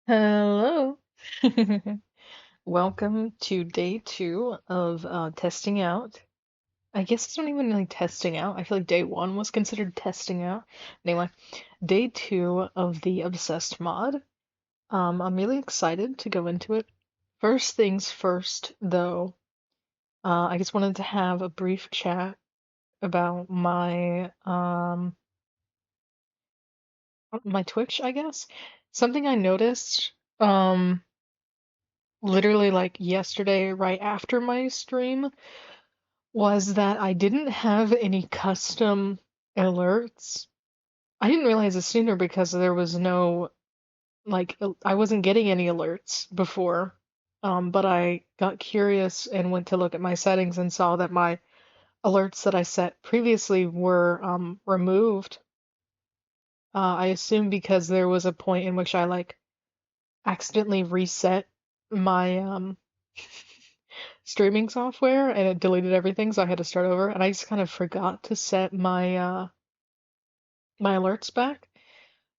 Hello. Welcome to day two of testing out. I guess it's not even really testing out. I feel like day one was considered testing out. Anyway, day two of the Obsessed mod. I'm really excited to go into it. First things first, though, I just wanted to have a brief chat about my Twitch, I guess. Something I noticed. Literally like yesterday, right after my stream, was that I didn't have any custom alerts. I didn't realize this sooner because there was no, I wasn't getting any alerts before. But I got curious and went to look at my settings and saw that my alerts that I set previously were removed. I assume because there was a point in which I accidentally reset my streaming software and it deleted everything, so I had to start over. And I just kind of forgot to set my alerts back.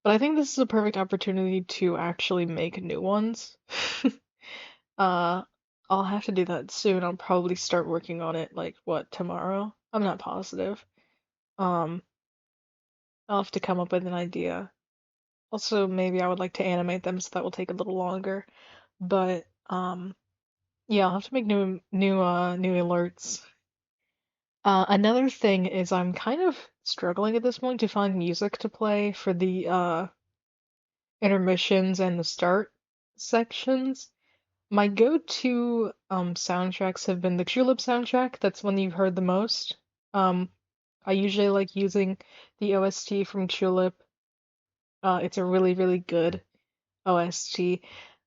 But I think this is a perfect opportunity to actually make new ones. Uh, I'll have to do that soon. I'll probably start working on it like what, tomorrow? I'm not positive. Um, I'll have to come up with an idea. Also, maybe I would like to animate them, so that will take a little longer. But yeah, I'll have to make new alerts. Another thing is I'm kind of struggling at this point to find music to play for the intermissions and the start sections. My go-to soundtracks have been the Tulip soundtrack. That's one you've heard the most. Um, I usually like using the OST from Tulip. It's a really, really good OST.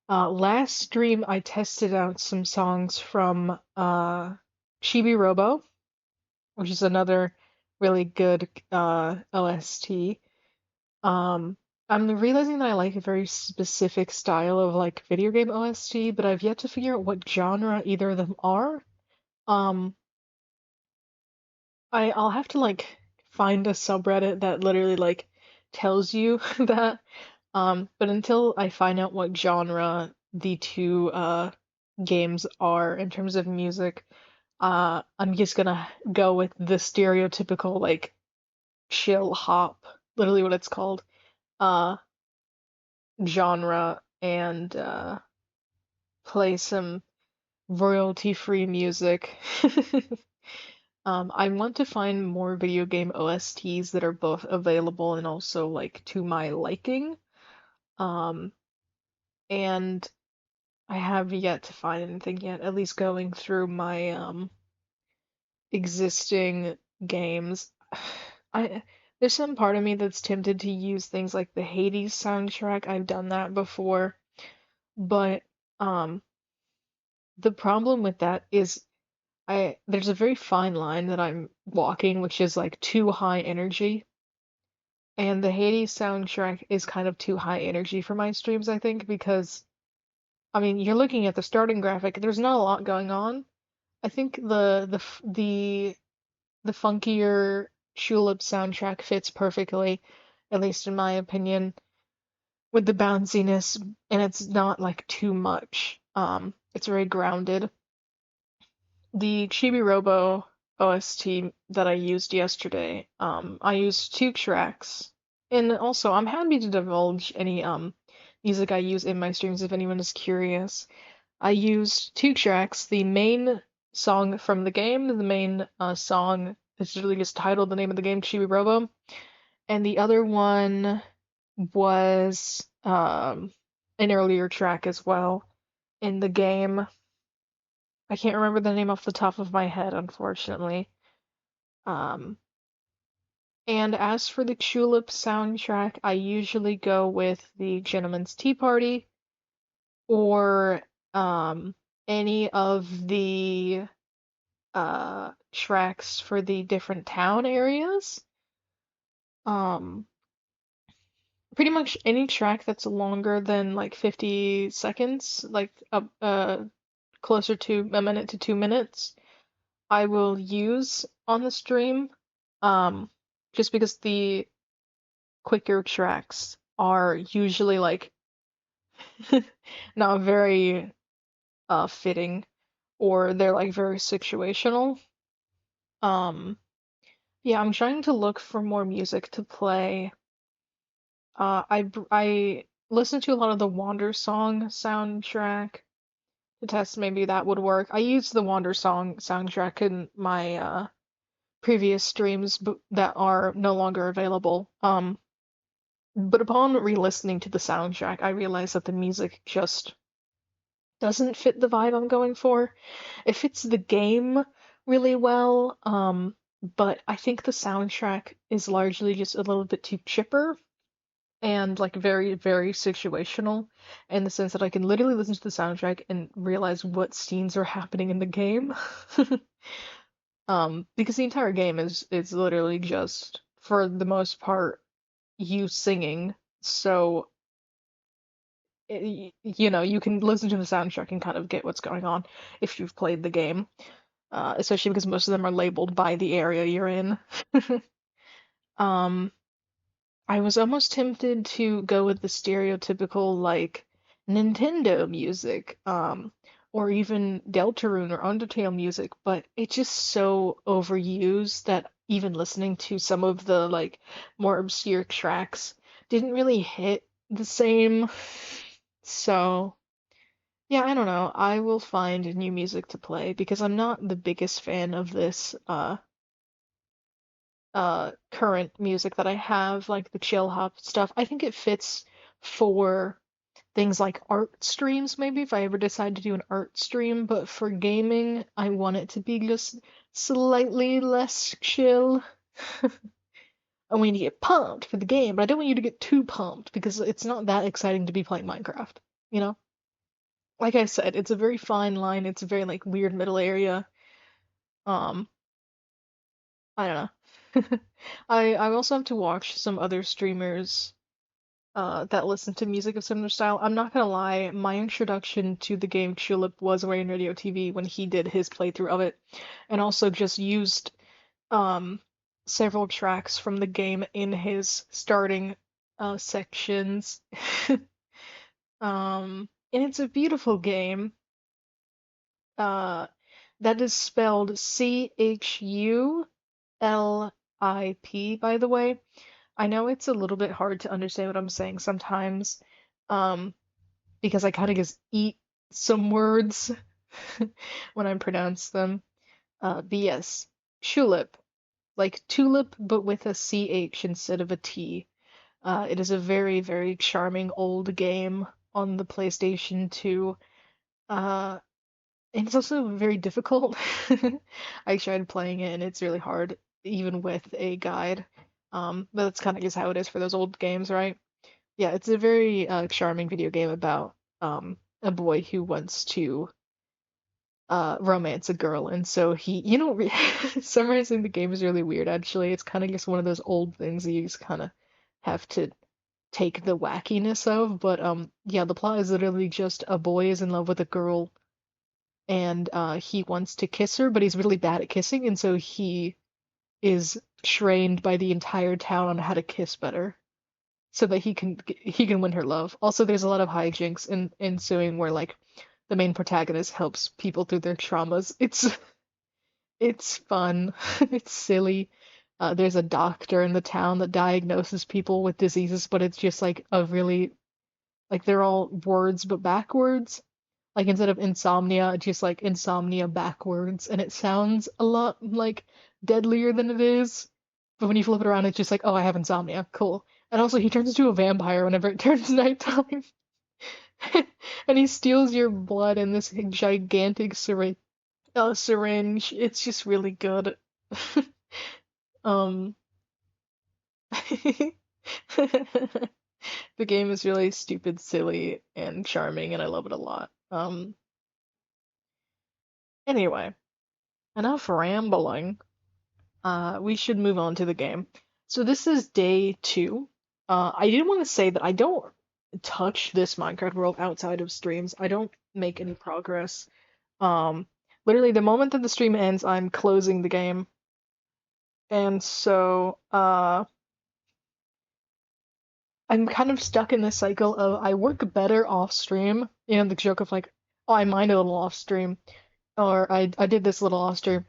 Last stream I tested out some songs from Chibi Robo, which is another really good OST. Um, I'm realizing that I like a very specific style of video game OST, but I've yet to figure out what genre either of them are. Um, I'll have to find a subreddit that literally tells you that. But until I find out what genre the two games are in terms of music, I'm just gonna go with the stereotypical chill hop, literally what it's called, uh genre and play some royalty-free music. I want to find more video game OSTs that are both available and also to my liking. Um, and I have yet to find anything yet, at least going through my existing games. I there's some part of me that's tempted to use things like the Hades soundtrack. I've done that before, but um the problem with that is I there's a very fine line that I'm walking, which is too high energy. And the Hades soundtrack is kind of too high energy for my streams, I think, because I mean, you're looking at the starting graphic, there's not a lot going on. I think the funkier Tulip soundtrack fits perfectly, at least in my opinion, with the bounciness, and it's not too much. It's very grounded. The Chibi Robo OST that I used yesterday, I used two tracks. And also, I'm happy to divulge any music I use in my streams if anyone is curious. I used two tracks, the main song from the game, the main song is literally just titled the name of the game, Chibi Robo, and the other one was an earlier track as well in the game. I can't remember the name off the top of my head, unfortunately. Um, and as for the Tulip soundtrack, I usually go with the Gentleman's Tea Party or any of the tracks for the different town areas. Um, Pretty much any track that's longer than 50 seconds, closer to a minute to 2 minutes, I will use on the stream. Um, just because the quicker tracks are usually Not very fitting, or they're like very situational. Um, yeah, I'm trying to look for more music to play. I listened to a lot of the Wander Song soundtrack to test maybe that would work. I used the Wander Song soundtrack in my previous streams that are no longer available. But upon re-listening to the soundtrack, I realized that the music just doesn't fit the vibe I'm going for. It fits the game really well, but I think the soundtrack is largely just a little bit too chipper and like very, very situational in the sense that I can literally listen to the soundtrack and realize what scenes are happening in the game. Because the entire game is literally just, for the most part, you singing. So you can listen to the soundtrack and kind of get what's going on if you've played the game, especially because most of them are labeled by the area you're in. Um, I was almost tempted to go with the stereotypical like Nintendo music, or even Deltarune or Undertale music, but it's just so overused that even listening to some of the like more obscure tracks didn't really hit the same. So, yeah, I don't know. I will find new music to play because I'm not the biggest fan of this current music that I have, like the chill hop stuff. I think it fits for things like art streams, maybe if I ever decide to do an art stream, but for gaming, I want it to be just slightly less chill. I want you to get pumped for the game, but I don't want you to get too pumped because it's not that exciting to be playing Minecraft, you know? Like I said, it's a very fine line. It's a very like weird middle area. Um, I don't know. I also have to watch some other streamers that listen to music of similar style. I'm not gonna lie, my introduction to the game Tulip was Rain Radio TV when he did his playthrough of it, and also just used um several tracks from the game in his starting sections. And it's a beautiful game. Uh, that is spelled Chulip, by the way. I know it's a little bit hard to understand what I'm saying sometimes, um, because I kind of just eat some words when I pronounce them. But yes, Tulip, like tulip, but with a CH instead of a T. It is a very, very charming old game on the PlayStation 2. Uh, and it's also very difficult. I tried playing it and it's really hard, even with a guide. But that's kind of just how it is for those old games, right? Yeah, it's a very charming video game about a boy who wants to romance a girl, and so summarizing the game is really weird, actually. It's kind of just one of those old things that you just kind of have to take the wackiness of, but yeah, the plot is literally just a boy is in love with a girl and he wants to kiss her, but he's really bad at kissing, and so he is trained by the entire town on how to kiss better so that he can win her love. Also, there's a lot of hijinks in ensuing where like the main protagonist helps people through their traumas. It's fun. It's silly. There's a doctor in the town that diagnoses people with diseases, but it's just like a really like they're all words but backwards. Like instead of insomnia, it's just like insomnia backwards, and it sounds a lot like deadlier than it is. But when you flip it around, it's just like, oh, I have insomnia. Cool. And also, he turns into a vampire whenever it turns nighttime. And he steals your blood in this gigantic syringe. It's just really good. Um, the game is really stupid, silly, and charming, and I love it a lot. Anyway, enough rambling. We should move on to the game. So this is day 2. I did want to say that I don't touch this Minecraft world outside of streams. I don't make any progress. Um, Literally the moment that the stream ends, I'm closing the game. And so, I'm kind of stuck in this cycle of I work better off stream. You know, the joke of like, oh, I mind a little off stream, or I did this little off stream.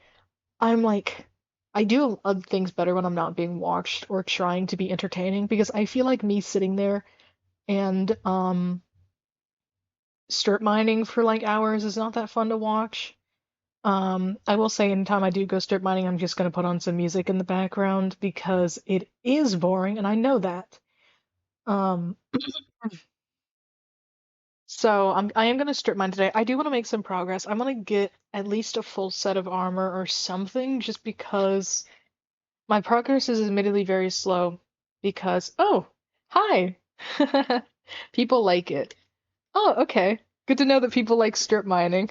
I'm like, I do things better when I'm not being watched or trying to be entertaining because I feel like me sitting there and strip mining for like hours is not that fun to watch. I will say anytime I do go strip mining, I'm just gonna put on some music in the background because it is boring and I know that. Um, so I am gonna strip mine today. I do want to make some progress. I want to get at least a full set of armor or something just because my progress is admittedly very slow because oh, hi. People like it. Oh, okay. Good to know that people like strip mining.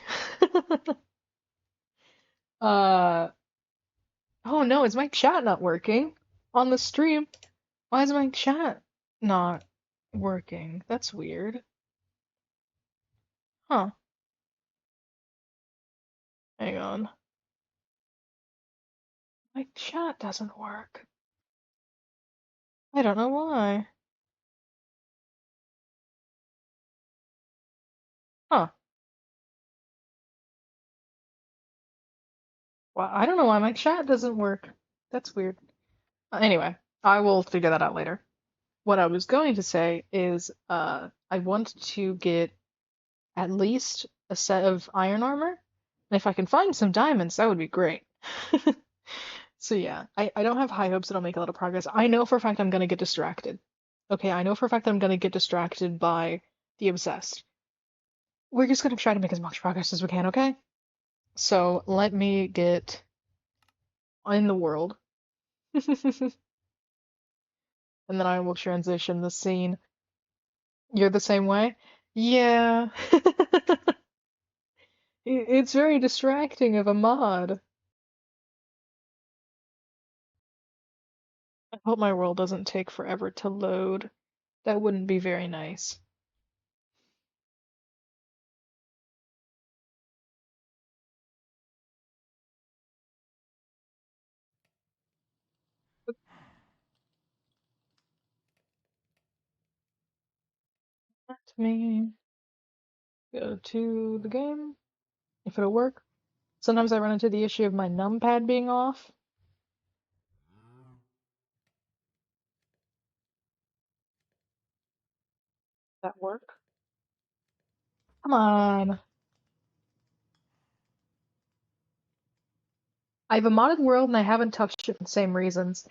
Uh, oh no, is my chat not working on the stream? Why is my chat not working? That's weird. Huh. Hang on. My chat doesn't work. I don't know why. Huh. Well, I don't know why my chat doesn't work. That's weird. Anyway, I will figure that out later. What I was going to say is, I want to get at least a set of iron armor, and if I can find some diamonds, that would be great. So yeah, I don't have high hopes that I'll make a lot of progress. I know for a fact I'm gonna get distracted. Okay, I know for a fact that I'm gonna get distracted by the obsessed. We're just gonna try to make as much progress as we can, okay? So let me get in the world, and then I will transition the scene. You're the same way? Yeah. It's very distracting of a mod. I hope my world doesn't take forever to load. That wouldn't be very nice. Let me go to the game, if it'll work. Sometimes I run into the issue of my numpad being off. That work? Come on. I have a modded world and I haven't touched it for the same reasons.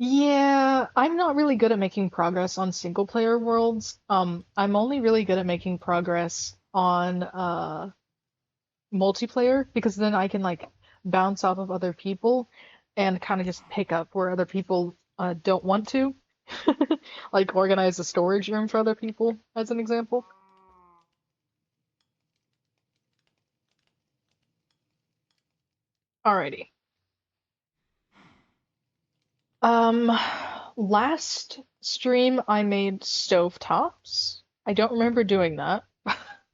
Yeah, I'm not really good at making progress on single player worlds. I'm only really good at making progress on multiplayer because then I can like bounce off of other people and kind of just pick up where other people don't want to. Like organize a storage room for other people, as an example. Alrighty. Um, last stream I made stovetops. I don't remember doing that.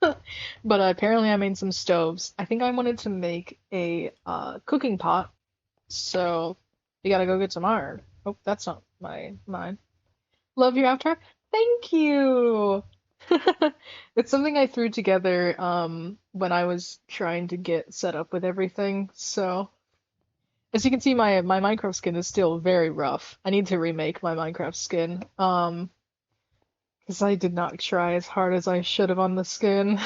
But apparently I made some stoves. I think I wanted to make a cooking pot, so you gotta go get some iron. Oh, that's not mine. Love your avatar. Thank you. It's something I threw together when I was trying to get set up with everything. So as you can see, my Minecraft skin is still very rough. I need to remake my Minecraft skin. Because I did not try as hard as I should have on the skin.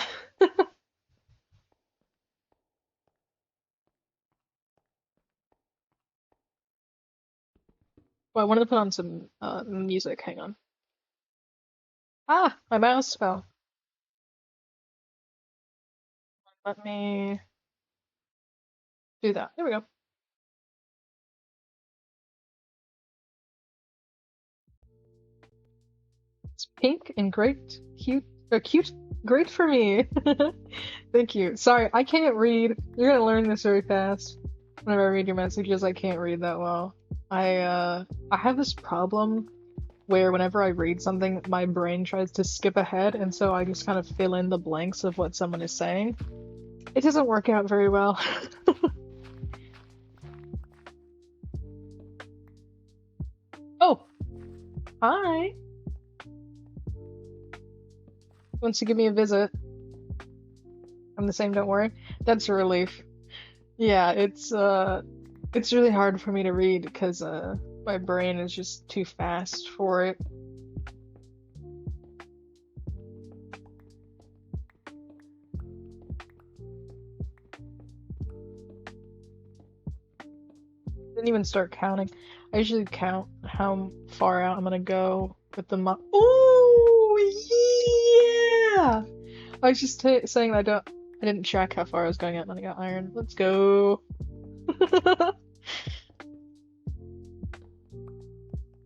Well, I wanted to put on some music. Hang on. Ah, my mouse fell. Let me do that. There we go. It's pink and great, cute, great for me. Thank you. Sorry, I can't read. You're gonna learn this very fast. Whenever I read your messages, I can't read that well. I have this problem where whenever I read something, my brain tries to skip ahead, and so I just kind of fill in the blanks of what someone is saying. It doesn't work out very well. Oh, hi. wants to give me a visit. I'm the same, don't worry. That's a relief. Yeah, it's really hard for me to read because my brain is just too fast for it. Didn't even start counting. I usually count how far out I'm gonna go with the Oh yeah! I was just saying I didn't track how far I was going at when I got iron. Let's go.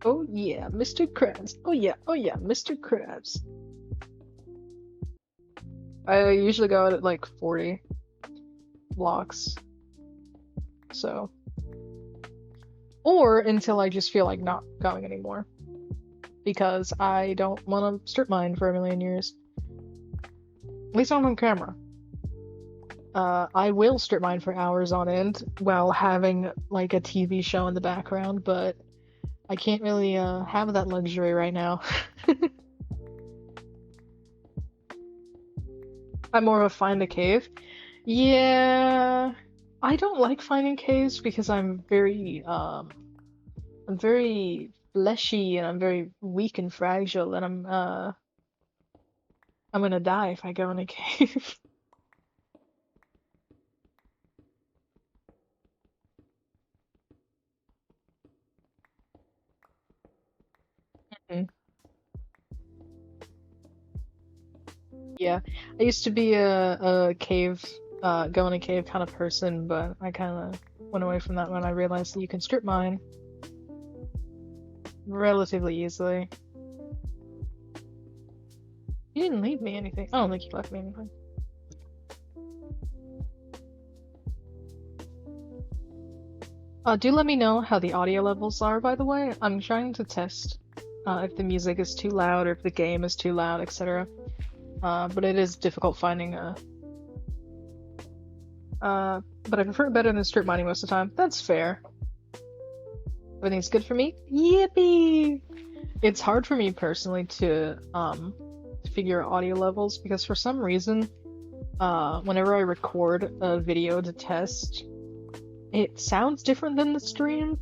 Oh yeah, Mr. Krabs. Oh yeah, Mr. Krabs. I usually go out at like 40 blocks. So, or until I just feel like not going anymore. Because I don't want to strip mine for a million years. At least not on camera. I will strip mine for hours on end while having like a TV show in the background, but I can't really have that luxury right now. I'm more of a find a cave. Yeah, I don't like finding caves because I'm very fleshy and I'm very weak and fragile and I'm gonna die if I go in a cave. Mm. Yeah, I used to be a cave, go in a cave kind of person, but I kind of went away from that when I realized that you can strip mine relatively easily. You didn't leave me anything. I don't think you left me anything. Do let me know how the audio levels are, by the way. I'm trying to test if the music is too loud or if the game is too loud, etc. But it is difficult finding but I prefer it better than strip mining most of the time. That's fair. Everything's good for me? Yippee! It's hard for me personally to figure audio levels because for some reason, whenever I record a video to test, it sounds different than the stream.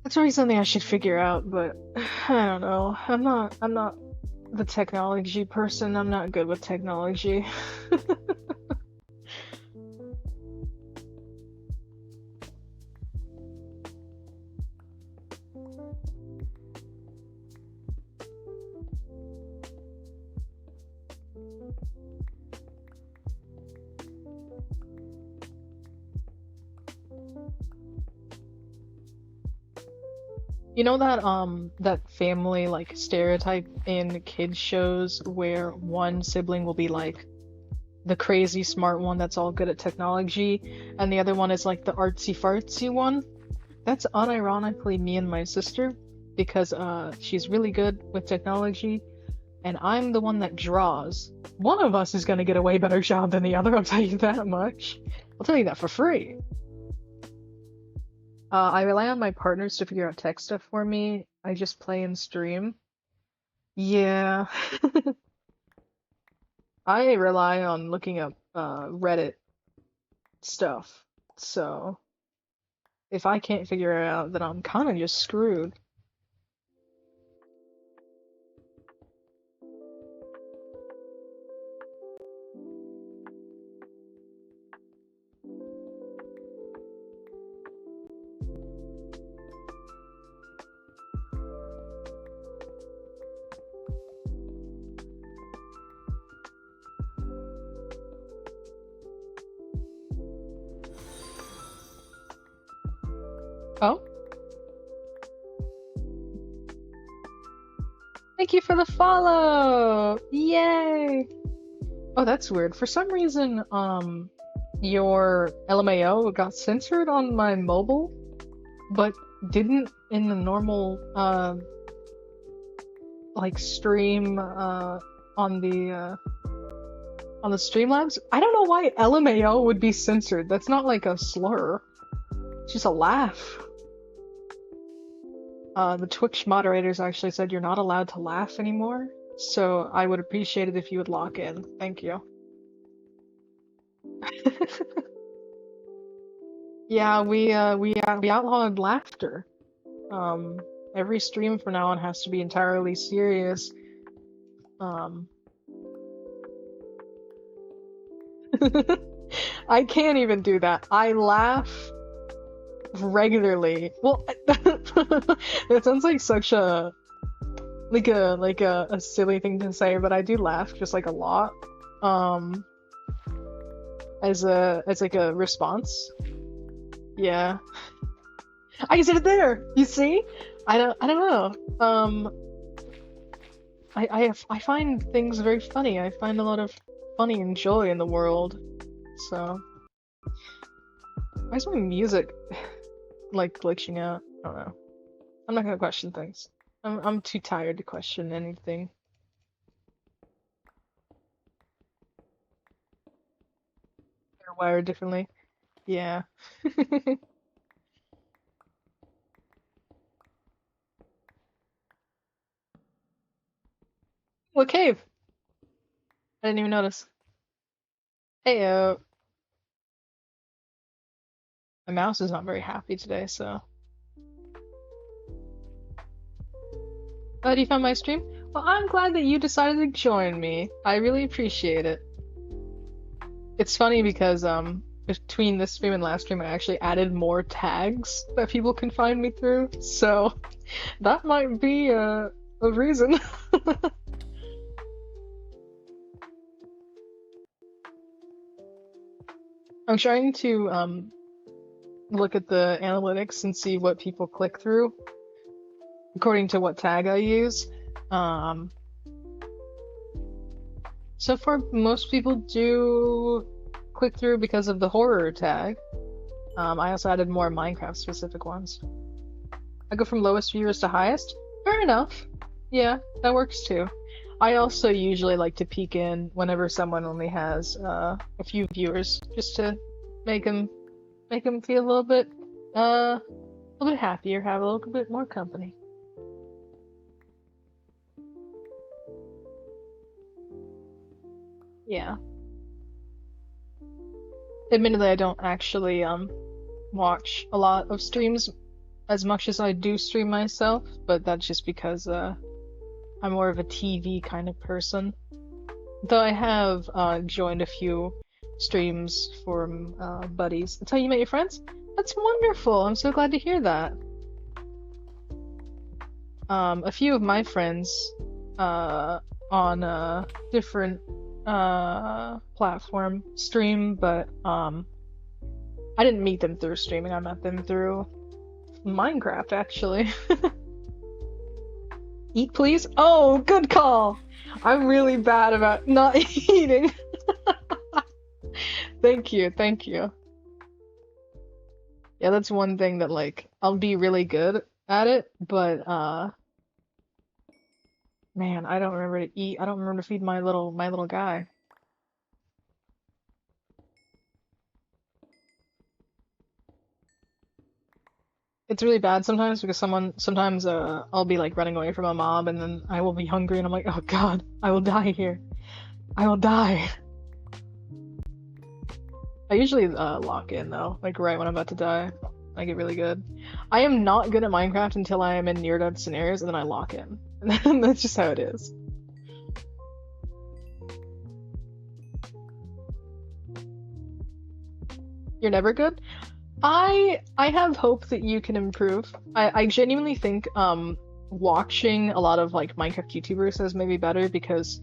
That's always something I should figure out, but I don't know. I'm not the technology person. I'm not good with technology. You know that family like stereotype in kids shows where one sibling will be like the crazy smart one that's all good at technology and the other one is like the artsy fartsy one? That's unironically me and my sister because she's really good with technology and I'm the one that draws. One of us is gonna get a way better job than the other, I'll tell you that much. I'll tell you that for free. I rely on my partners to figure out tech stuff for me. I just play and stream. Yeah. I rely on looking up Reddit stuff. So if I can't figure it out, then I'm kind of just screwed. Oh, thank you for the follow! Yay! Oh, that's weird. For some reason, your LMAO got censored on my mobile, but didn't in the normal, like stream, on the Streamlabs. I don't know why LMAO would be censored. That's not like a slur. It's just a laugh. The Twitch moderators actually said you're not allowed to laugh anymore. So I would appreciate it if you would lock in. Thank you. Yeah, we outlawed laughter. Um, every stream from now on has to be entirely serious. Um, I can't even do that. I laugh regularly. Well, it sounds like such a a silly thing to say, but I do laugh just like a lot. Um, as like a response. Yeah. I did it there. You see? I don't know. I find things very funny. I find a lot of funny and joy in the world. So why is my music like glitching out? I don't know. I'm not gonna question things. I'm too tired to question anything. They're wired differently. Yeah. What cave? I didn't even notice. Hey, my mouse is not very happy today, so. Do you find my stream? Well, I'm glad that you decided to join me. I really appreciate it. It's funny because between this stream and last stream I actually added more tags that people can find me through, so that might be a reason. I'm trying to look at the analytics and see what people click through according to what tag I use. Um, so far, most people do click through because of the horror tag. I also added more Minecraft specific ones. I go from lowest viewers to highest. Fair enough. Yeah, that works too. I also usually like to peek in whenever someone only has a few viewers, just to make them feel a little bit happier, have a little bit more company. Yeah. Admittedly, I don't actually watch a lot of streams as much as I do stream myself, but that's just because I'm more of a TV kind of person. Though I have joined a few streams from buddies. That's how you met your friends? That's wonderful. I'm so glad to hear that. A few of my friends on a different platform stream, but I didn't meet them through streaming. I met them through Minecraft, actually. Eat, please? Oh, good call! I'm really bad about not eating. Thank you, thank you. Yeah, that's one thing that, like, I'll be really good at it, but, man, I don't remember to eat. I don't remember to feed my little guy. It's really bad sometimes because sometimes I'll be like running away from a mob and then I will be hungry and I'm like, oh God, I will die here. I will die. I usually lock in though, like right when I'm about to die. I get really good. I am not good at Minecraft until I am in near-death scenarios and then I lock in. And that's just how it is. You're never good? I have hope that you can improve. I genuinely think watching a lot of like Minecraft YouTubers is maybe better because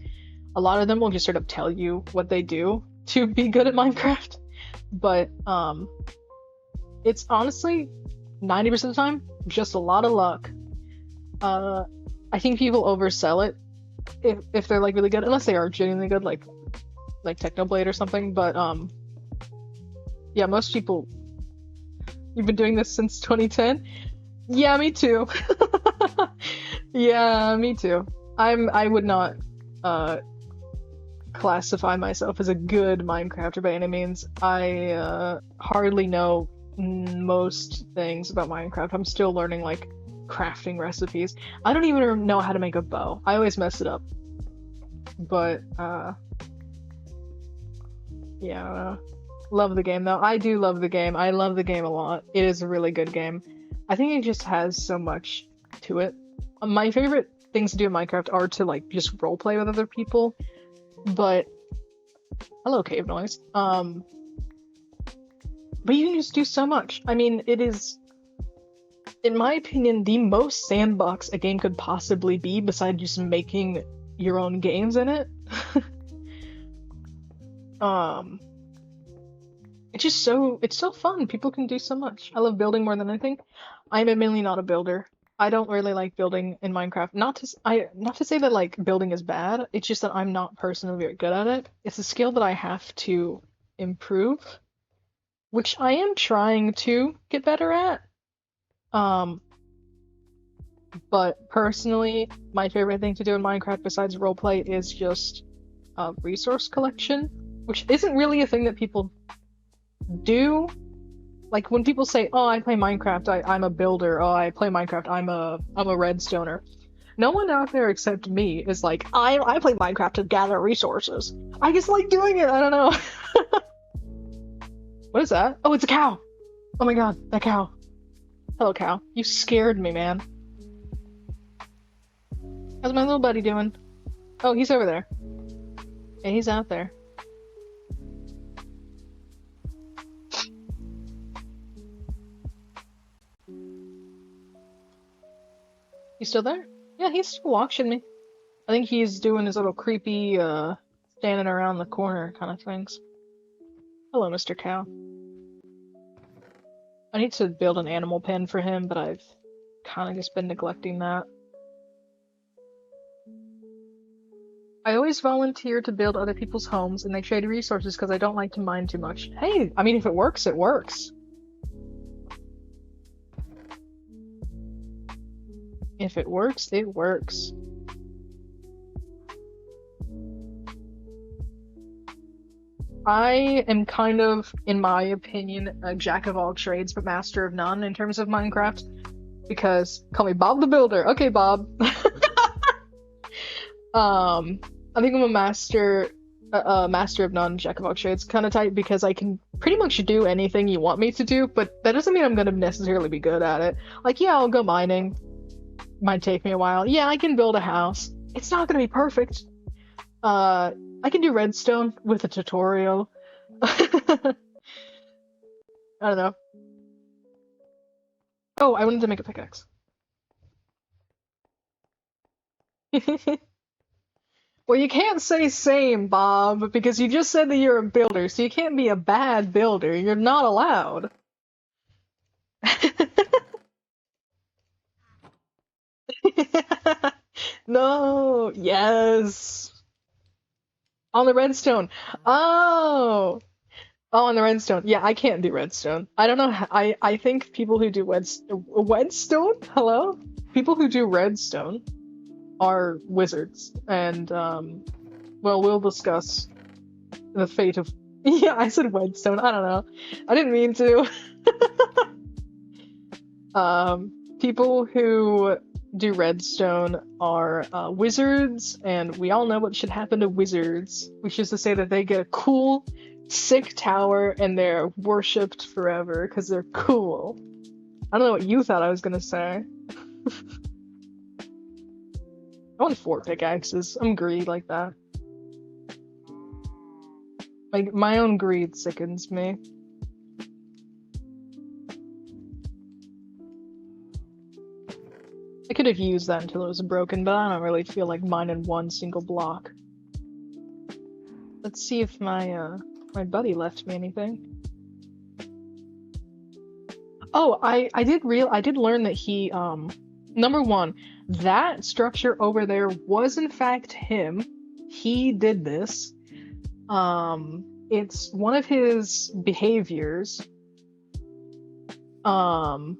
a lot of them will just sort of tell you what they do to be good at Minecraft. But it's honestly 90% of the time just a lot of luck. I think people oversell it if they're like really good, unless they are genuinely good, like Technoblade or something. But yeah, most people. You've been doing this since 2010? Yeah, me too. Yeah, me too. I would not classify myself as a good Minecrafter by any means. I hardly know most things about Minecraft. I'm still learning like crafting recipes. I don't even know how to make a bow. I always mess it up. But yeah, love the game though. I do love the game. I love the game a lot. It is a really good game. I think it just has so much to it. My favorite things to do in Minecraft are to like just roleplay with other people. But hello, cave noise. But you can just do so much. I mean, it is, in my opinion, the most sandbox a game could possibly be, besides just making your own games in it. It's so fun. People can do so much. I love building more than anything. I'm admittedly not a builder. I don't really like building in Minecraft. Not to say that like building is bad. It's just that I'm not personally very good at it. It's a skill that I have to improve, which I am trying to get better at. But personally, my favorite thing to do in Minecraft besides roleplay is just resource collection, which isn't really a thing that people do. Like when people say, "Oh, I play Minecraft, I'm a builder. Oh, I play Minecraft, I'm a redstoner." No one out there except me is like, I play Minecraft to gather resources. I just like doing it. I don't know. What is that? Oh, it's a cow. Oh my god, that cow. Hello, cow. You scared me, man. How's my little buddy doing? Oh, he's over there. Yeah, he's out there. He's still there? Yeah, he's still watching me. I think he's doing his little creepy, standing around the corner kind of things. Hello, Mr. Cow. I need to build an animal pen for him, but I've kind of just been neglecting that. I always volunteer to build other people's homes, and they trade resources because I don't like to mine too much. Hey, I mean, if it works, it works. If it works, it works. I am kind of, in my opinion, a jack of all trades but master of none in terms of Minecraft. Because, call me Bob the Builder. Okay, Bob. I think I'm a master of none, jack of all trades kind of type because I can pretty much do anything you want me to do, but that doesn't mean I'm gonna necessarily be good at it. Like, yeah, I'll go mining. Might take me a while. Yeah, I can build a house. It's not gonna be perfect. I can do redstone with a tutorial. I don't know. Oh, I wanted to make a pickaxe. Well, you can't say same, Bob, because you just said that you're a builder, so you can't be a bad builder. You're not allowed. No, yes. On the redstone. Oh. Oh, on the redstone. Yeah, I can't do redstone. I don't know. I think people who do redstone? Hello? People who do redstone are wizards, and well, we'll discuss the fate of. Yeah, I said redstone. I don't know. I didn't mean to. People who do redstone are wizards, and we all know what should happen to wizards, which is to say that they get a cool, sick tower and they're worshipped forever because they're cool. I don't know what you thought I was gonna say. I want 4 pickaxes. I'm greedy like that. Like, my own greed sickens me. I could have used that until it was broken, but I don't really feel like mining one single block. Let's see if my buddy left me anything. Oh, I did learn that he, number one, that structure over there was in fact him. He did this. It's one of his behaviors. And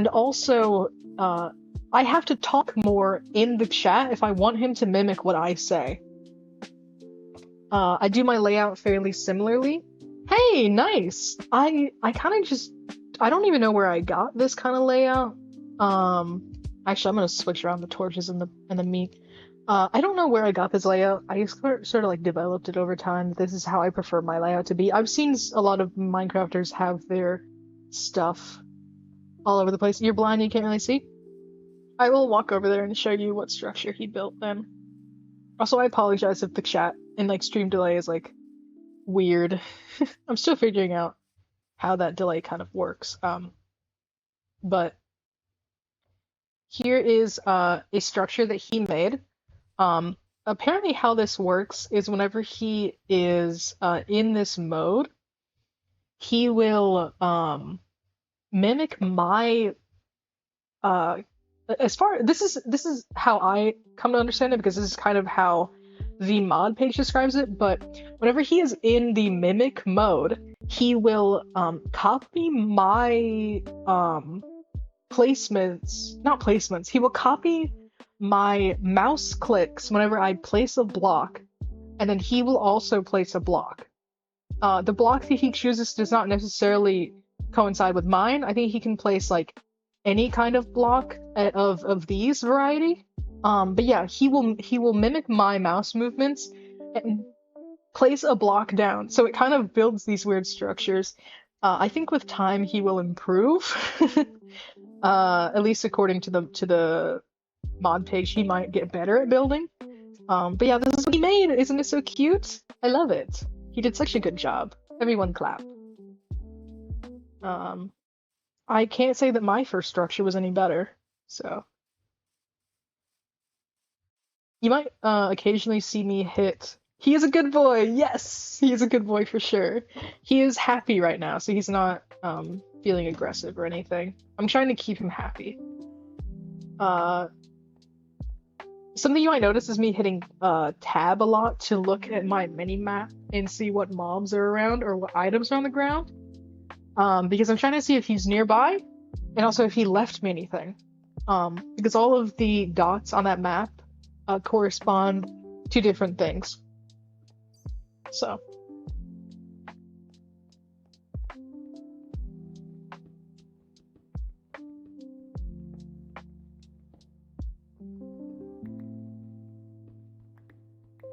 also, I have to talk more in the chat if I want him to mimic what I say. I do my layout fairly similarly. Hey, nice! I kind of just, I don't even know where I got this kind of layout. Actually, I'm gonna switch around the torches and the meat. I don't know where I got this layout. I sort of like developed it over time. This is how I prefer my layout to be. I've seen a lot of Minecrafters have their stuff all over the place. You're blind, you can't really see. I will walk over there and show you what structure he built then. Also, I apologize if the chat and like stream delay is like weird. I'm still figuring out how that delay kind of works. But here is a structure that he made. Apparently how this works is whenever he is in this mode, he will mimic my this is how I come to understand it, because this is kind of how the mod page describes it. But whenever he is in the mimic mode, he will copy my not placements. He will copy my mouse clicks whenever I place a block, and then he will also place a block. The block that he chooses does not necessarily coincide with mine. I think he can place like any kind of block of these variety. But yeah, he will mimic my mouse movements and place a block down. So it kind of builds these weird structures. I think with time he will improve. At least according to the mod page, he might get better at building. But yeah, this is what he made. Isn't it so cute? I love it. He did such a good job. Everyone clap. I can't say that my first structure was any better, so. You might occasionally see me hit. He is a good boy. Yes, he is a good boy for sure. He is happy right now, so he's not feeling aggressive or anything. I'm trying to keep him happy. Something you might notice is me hitting tab a lot to look at my mini map and see what mobs are around or what items are on the ground. Because I'm trying to see if he's nearby and also if he left me anything. Because all of the dots on that map correspond to different things. So.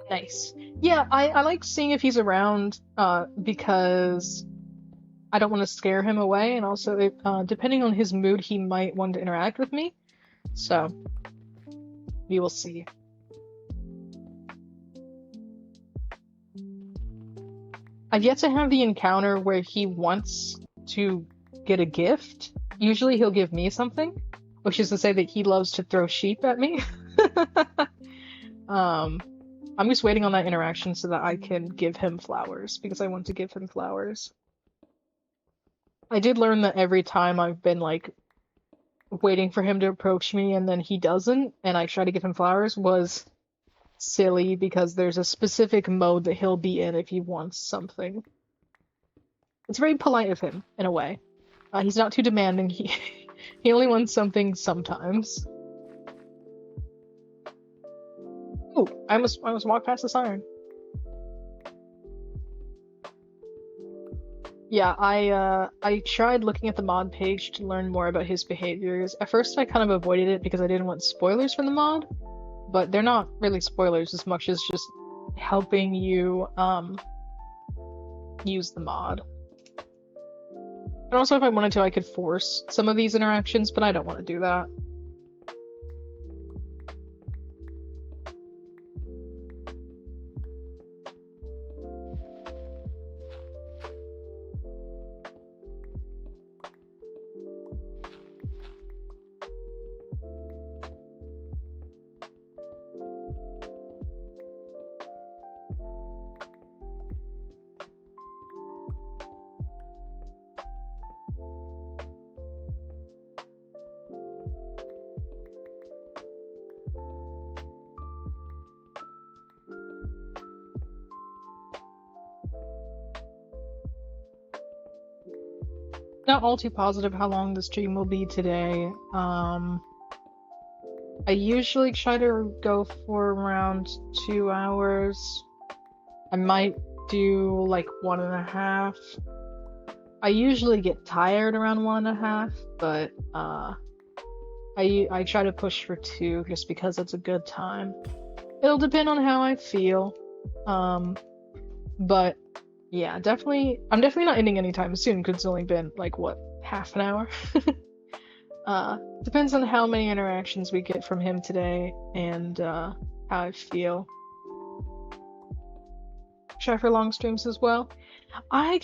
Nice. Yeah, I like seeing if he's around because I don't want to scare him away, and also if, depending on his mood, he might want to interact with me. So we will see. I've yet to have the encounter where he wants to get a gift. Usually he'll give me something, which is to say that he loves to throw sheep at me. I'm just waiting on that interaction so that I can give him flowers, because I want to give him flowers. I did learn that every time I've been like waiting for him to approach me and then he doesn't, and I try to give him flowers, was silly, because there's a specific mode that he'll be in if he wants something. It's very polite of him, in a way. He's not too demanding. He only wants something sometimes. Ooh, I almost walked past the siren. Yeah, I tried looking at the mod page to learn more about his behaviors. At first I kind of avoided it because I didn't want spoilers from the mod, but they're not really spoilers as much as just helping you use the mod. And also if I wanted to, I could force some of these interactions, but I don't want to do that. Not all too positive how long the stream will be today. I usually try to go for around 2 hours. I might do like 1.5. I usually get tired around 1.5, but I try to push for 2 just because it's a good time. It'll depend on how I feel. But yeah, definitely. I'm definitely not ending anytime soon because it's only been like what, half an hour. Depends on how many interactions we get from him today and how I feel. Try for long streams as well. I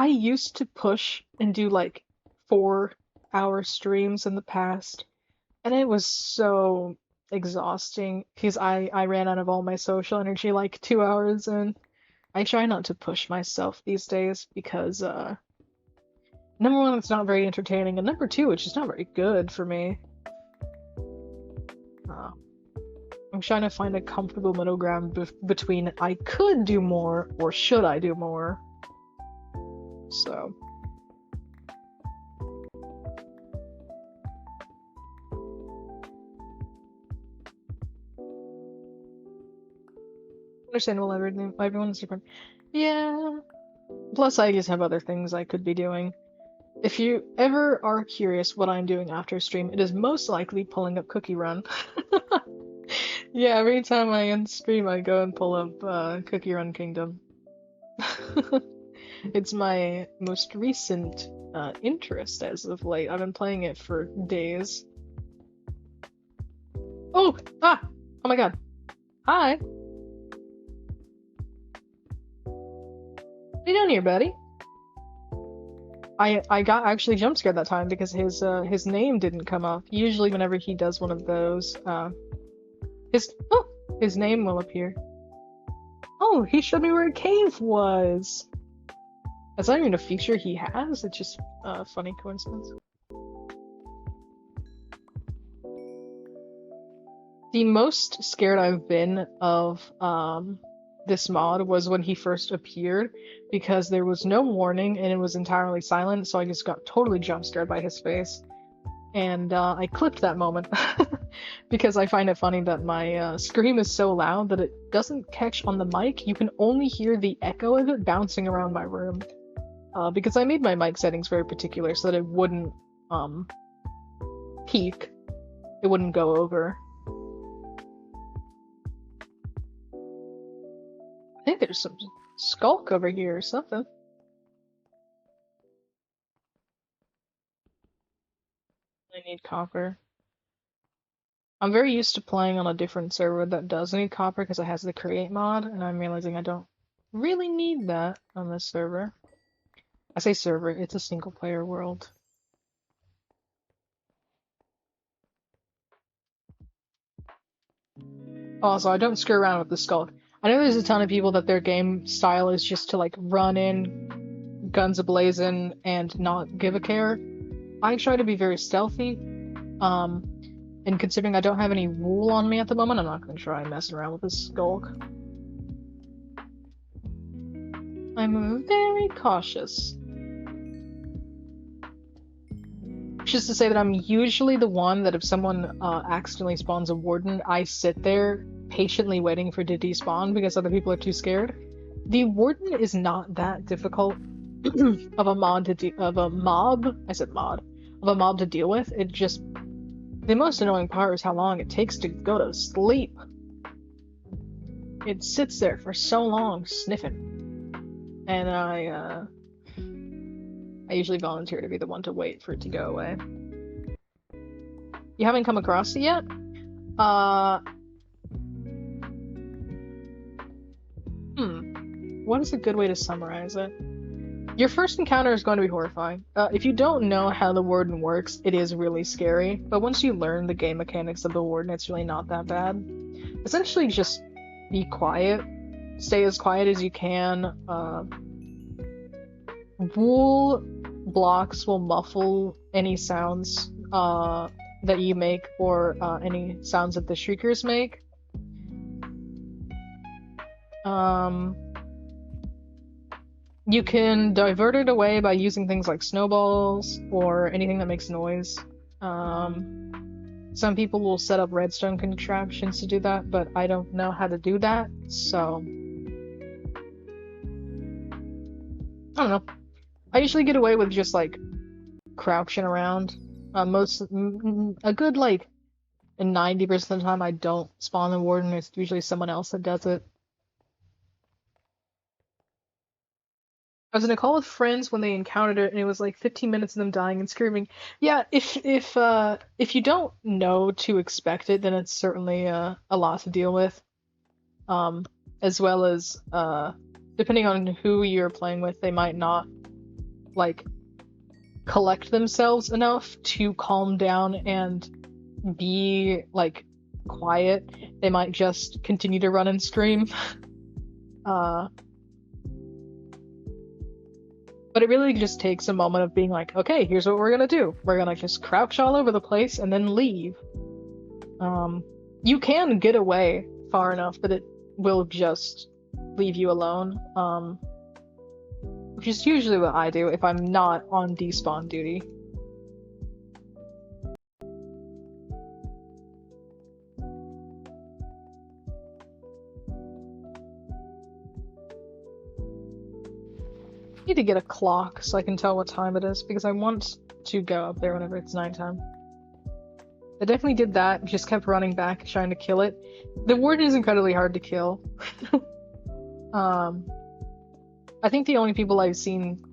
used to push and do like 4-hour streams in the past, and it was so exhausting because I ran out of all my social energy like 2 hours in. I try not to push myself these days because number one, it's not very entertaining, and number two, it's just not very good for me. Uh, I'm trying to find a comfortable middle ground between I could do more or should I do more. So. Understandable, everyone's different. Yeah. Plus, I just have other things I could be doing. If you ever are curious what I'm doing after stream, it is most likely pulling up Cookie Run. Yeah, every time I end stream, I go and pull up Cookie Run Kingdom. It's my most recent interest as of late. I've been playing it for days. Oh! Ah! Oh my god. Hi! What are you doing here, buddy? I got actually jump scared that time because his name didn't come up. Usually whenever he does one of those, his name will appear. Oh, he showed me where a cave was. That's not even a feature he has. It's just a funny coincidence. The most scared I've been of this mod was when he first appeared, because there was no warning and it was entirely silent, so I just got totally jump scared by his face. And I clipped that moment because I find it funny that my scream is so loud that it doesn't catch on the mic. You can only hear the echo of it bouncing around my room. Because I made my mic settings very particular so that it wouldn't peak. It wouldn't go over. I think there's some skulk over here or something. I need copper. I'm very used to playing on a different server that does need copper because it has the create mod, and I'm realizing I don't really need that on this server. I say server, it's a single player world. Also, I don't screw around with the skulk. I know there's a ton of people that their game style is just to like run in, guns ablazing, and not give a care. I try to be very stealthy. And considering I don't have any wool on me at the moment, I'm not going to try messing around with this skulk. I'm very cautious. Just to say that I'm usually the one that if someone accidentally spawns a warden, I sit there patiently waiting for it to despawn because other people are too scared. The warden is not that difficult of a mob to deal with. It just, the most annoying part is how long it takes to go to sleep. It sits there for so long sniffing, and I usually volunteer to be the one to wait for it to go away. You haven't come across it yet? What is a good way to summarize it? Your first encounter is going to be horrifying. If you don't know how the warden works, it is really scary, but once you learn the game mechanics of the warden, it's really not that bad. Essentially, just be quiet. Stay as quiet as you can. Wool blocks will muffle any sounds that you make or any sounds that the shriekers make. You can divert it away by using things like snowballs or anything that makes noise. Some people will set up redstone contraptions to do that, but I don't know how to do that, so I don't know. I usually get away with just like crouching around. A good like and 90% of the time I don't spawn the warden. It's usually someone else that does it. I was in a call with friends when they encountered it, and it was like 15 minutes of them dying and screaming. Yeah, if you don't know to expect it, then it's certainly a lot to deal with. Um, as well as depending on who you're playing with, they might not like collect themselves enough to calm down and be like quiet. They might just continue to run and scream. Uh, but it really just takes a moment of being like, okay, here's what we're gonna do. We're gonna just crouch all over the place and then leave. You can get away far enough that it will just leave you alone. Which is usually what I do if I'm not on despawn duty. Need to get a clock so I can tell what time it is because I want to go up there whenever it's nighttime. I definitely did that, just kept running back trying to kill it. The warden is incredibly hard to kill. I think the only people I've seen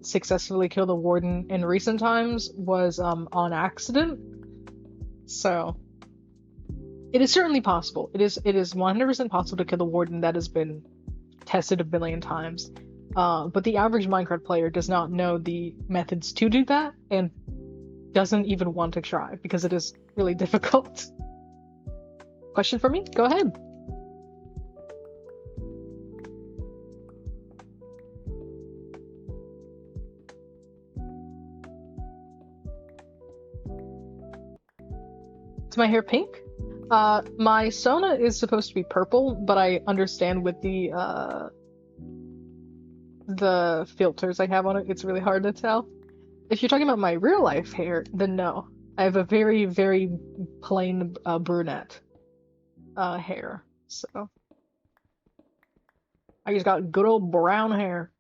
successfully kill the warden in recent times was on accident. So it is certainly possible. It is 100% possible to kill the warden. That has been tested a billion times. But the average Minecraft player does not know the methods to do that and doesn't even want to try because it is really difficult. Question for me? Go ahead. Is my hair pink? My Sona is supposed to be purple, but I understand with the filters I have on it, it's really hard to tell. If you're talking about my real life hair, then no. I have a very, very plain brunette hair, so I just got good old brown hair.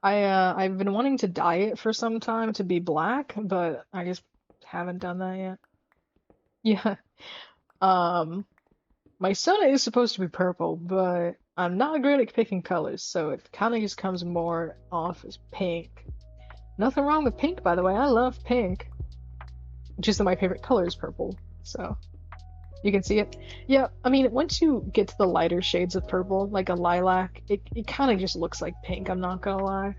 I've been wanting to dye it for some time to be black, but I just haven't done that yet. Yeah. My Sona is supposed to be purple, but I'm not great at picking colors, so it kind of just comes more off as pink. Nothing wrong with pink, by the way. I love pink. Just that my favorite color is purple, so you can see it. Yeah, I mean, once you get to the lighter shades of purple, like a lilac, it kind of just looks like pink, I'm not gonna lie.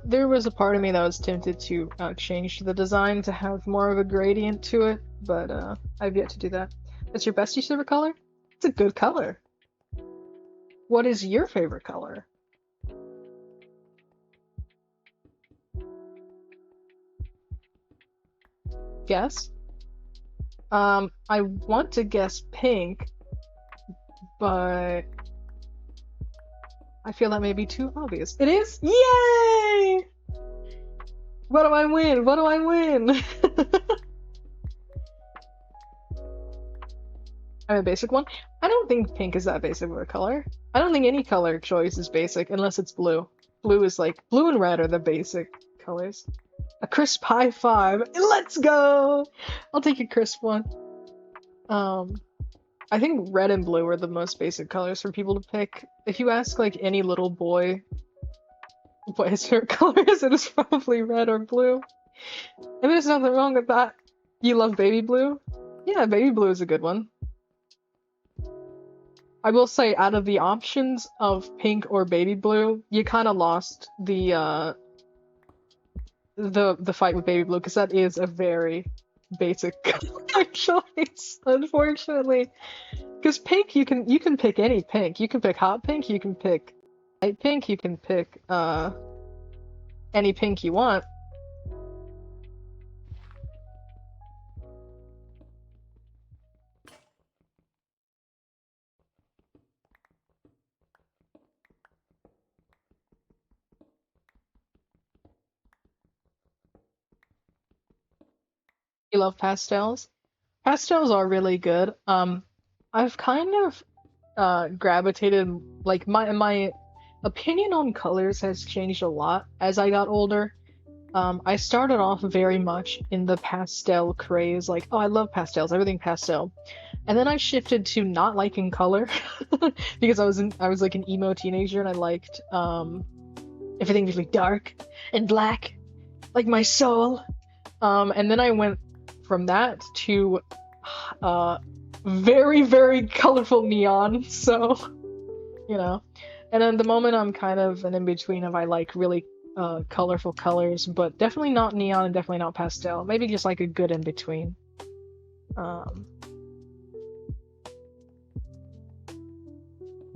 There was a part of me that was tempted to change the design to have more of a gradient to it, but I've yet to do that. What's your best favorite color? It's a good color. What is your favorite color? Guess? I want to guess pink, but I feel that may be too obvious. It is? Yay! What do I win? What do I win? I'm a basic one. I don't think pink is that basic of a color. I don't think any color choice is basic unless it's blue. Blue is like, blue and red are the basic colors. A crisp high five. Let's go! I'll take a crisp one. I think red and blue are the most basic colors for people to pick. If you ask like any little boy what his favorite color is, it is probably red or blue. And there's nothing wrong with that. You love baby blue? Yeah, baby blue is a good one. I will say, out of the options of pink or baby blue, you kind of lost the fight with baby blue because that is a very basic color choice, unfortunately. Because pink, you can pick any pink. You can pick hot pink. You can pick light pink. You can pick any pink you want. You love pastels? Pastels are really good. I've kind of gravitated like my opinion on colors has changed a lot as I got older. I started off very much in the pastel craze, like, oh, I love pastels, everything pastel. And then I shifted to not liking color because I was like an emo teenager and I liked everything really dark and black, like my soul. And then I went from that to uh very, very colorful neon, so you know. And at the moment I'm kind of an in-between of I like really colorful colors, but definitely not neon and definitely not pastel. Maybe just like a good in-between. Um,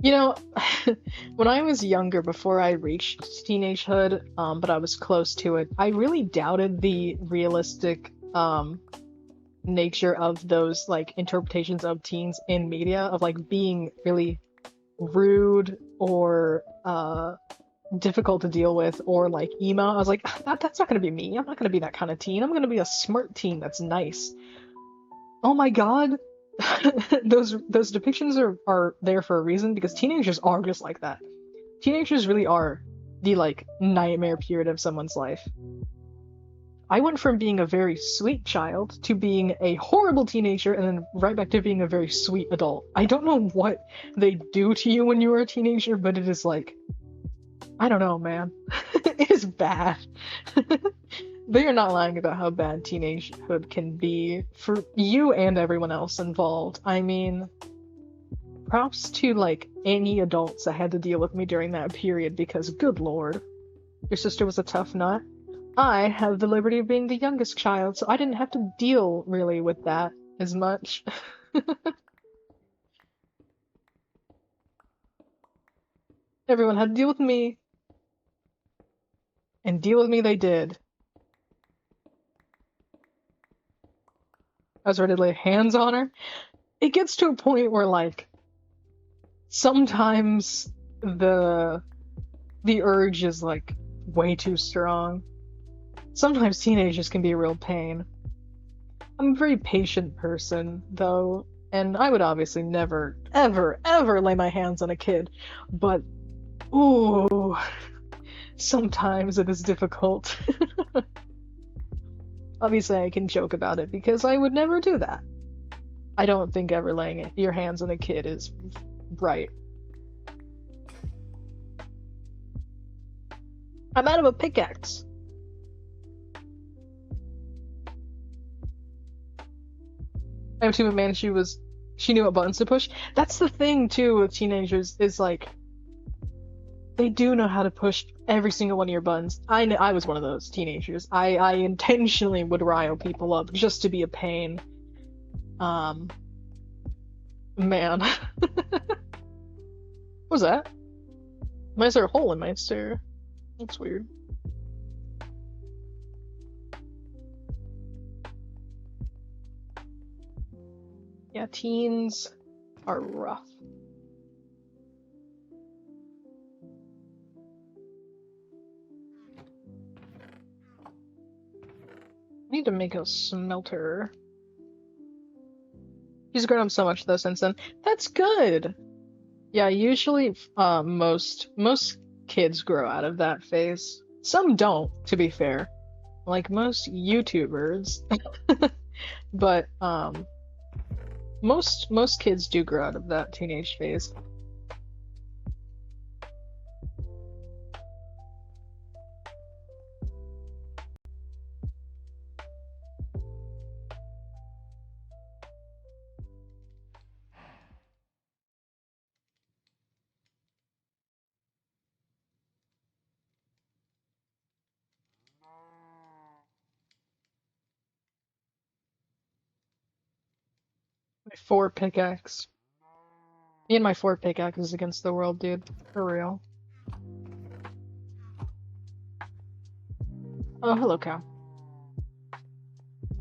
you know, when I was younger, before I reached teenagehood, but I was close to it, I really doubted the realistic nature of those like interpretations of teens in media of like being really rude or difficult to deal with or like emo. I was like, that's not gonna be me. I'm not gonna be that kind of teen. I'm gonna be a smart teen that's nice. Oh my God. Those depictions are there for a reason because teenagers are just like that. Teenagers really are the like nightmare period of someone's life. I went from being a very sweet child to being a horrible teenager and then right back to being a very sweet adult. I don't know what they do to you when you are a teenager, but it is like, I don't know, man. It is bad. They are not lying about how bad teenagehood can be for you and everyone else involved. I mean, props to like any adults that had to deal with me during that period because good lord, your sister was a tough nut. I have the liberty of being the youngest child, so I didn't have to deal really with that as much. Everyone had to deal with me, and deal with me they did. I was ready to lay hands on her. It gets to a point where like sometimes the urge is like way too strong. Sometimes teenagers can be a real pain. I'm a very patient person, though, and I would obviously never, ever, ever lay my hands on a kid, but ooh, sometimes it is difficult. Obviously, I can joke about it because I would never do that. I don't think ever laying your hands on a kid is right. I'm out of a pickaxe. I have two man, she knew what buttons to push. That's the thing too with teenagers is like they do know how to push every single one of your buttons. I was one of those teenagers. I intentionally would rile people up just to be a pain. Man. What was that? Why is there a hole in my stair? That's weird. Yeah, teens are rough. I need to make a smelter. He's grown up so much though since then. That's good. Yeah, usually most kids grow out of that phase. Some don't, to be fair. Like most YouTubers. But most kids do grow out of that teenage phase. My four pickaxe. Me and my four pickaxes against the world, dude. For real. Oh, hello, cow.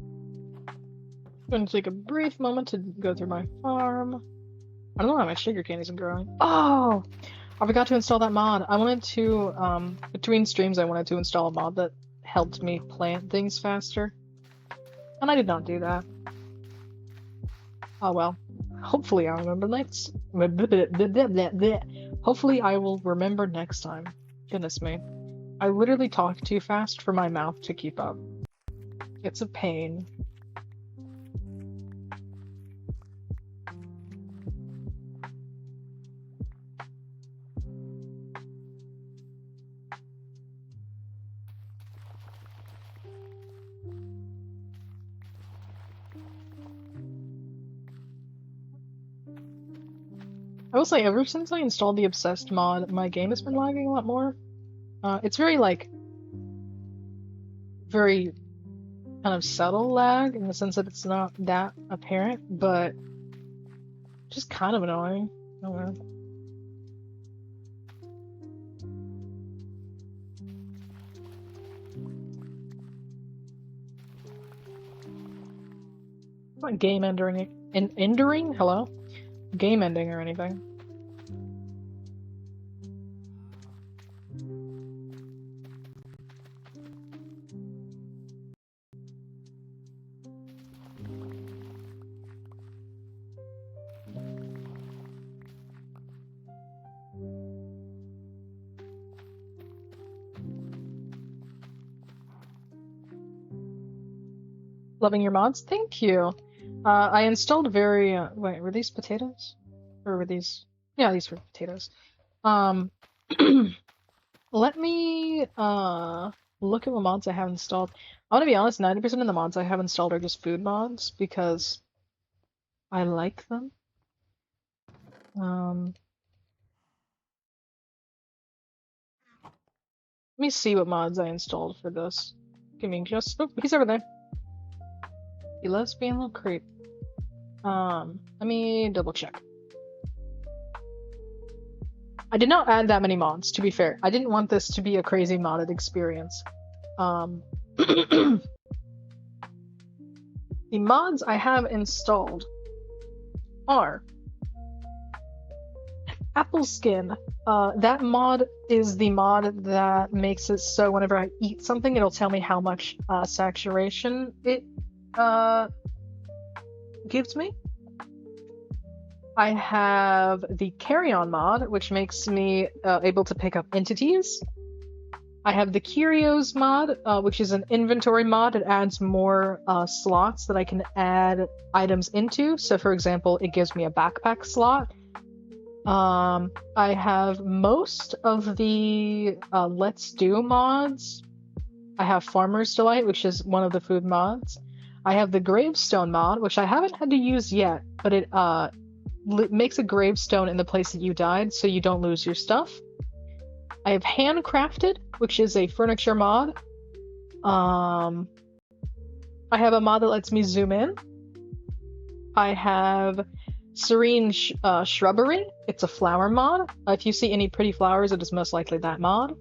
I'm gonna take a brief moment to go through my farm. I don't know why my sugarcane isn't growing. Oh! I forgot to install that mod. I wanted to, between streams, I wanted to install a mod that helped me plant things faster. And I did not do that. Oh well. Hopefully I'll remember next. Hopefully I will remember next time. Goodness me. I literally talk too fast for my mouth to keep up. It's a pain. I will say, ever since I installed the Obsessed mod, my game has been lagging a lot more. It's very, like, very kind of subtle lag in the sense that it's not that apparent, but just kind of annoying. I don't know. It's not game ending, ending? Hello? Game ending or anything. Loving your mods? Thank you. I installed wait, were these potatoes? Or were these? Yeah, these were potatoes. Um, let me look at what mods I have installed. I want to be honest, 90% of the mods I have installed are just food mods because I like them. Let me see what mods I installed for this. Give me just. Oh, he's over there. He loves being a little creep. Let me double check. I did not add that many mods, to be fair. I didn't want this to be a crazy modded experience. The mods I have installed are Apple Skin. That mod is the mod that makes it so whenever I eat something, it'll tell me how much saturation it gives me. I have the Carry-On mod, which makes me able to pick up entities. I have the Curios mod, which is an inventory mod. It adds more slots that I can add items into. So, for example, it gives me a backpack slot. I have most of the Let's Do mods. I have Farmer's Delight, which is one of the food mods. I have the Gravestone mod, which I haven't had to use yet, but it makes a gravestone in the place that you died so you don't lose your stuff. I have Handcrafted, which is a furniture mod. I have a mod that lets me zoom in. I have Serene Shrubbery. It's a flower mod. If you see any pretty flowers, it is most likely that mod.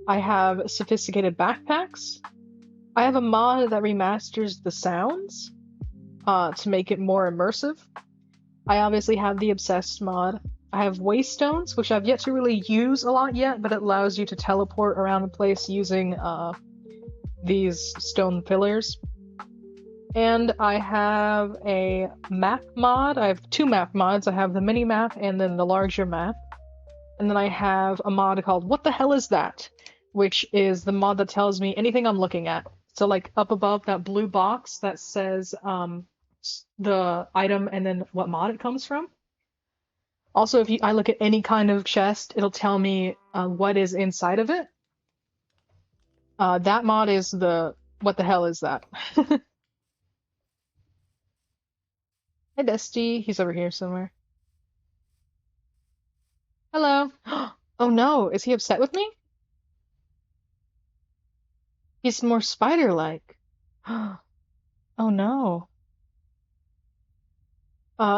I have Sophisticated Backpacks. I have a mod that remasters the sounds to make it more immersive. I obviously have the Obsessed mod. I have Waystones, which I've yet to really use a lot yet, but it allows you to teleport around the place using these stone pillars. And I have a map mod. I have two map mods. I have the mini map and then the larger map. And then I have a mod called What the Hell Is That? Which is the mod that tells me anything I'm looking at. So like up above that blue box that says the item and then what mod it comes from. Also, if I look at any kind of chest, it'll tell me what is inside of it. That mod is the What the Hell Is That? Hey, Dusty. He's over here somewhere. Hello. Oh no, is he upset with me? He's more spider-like. Oh no.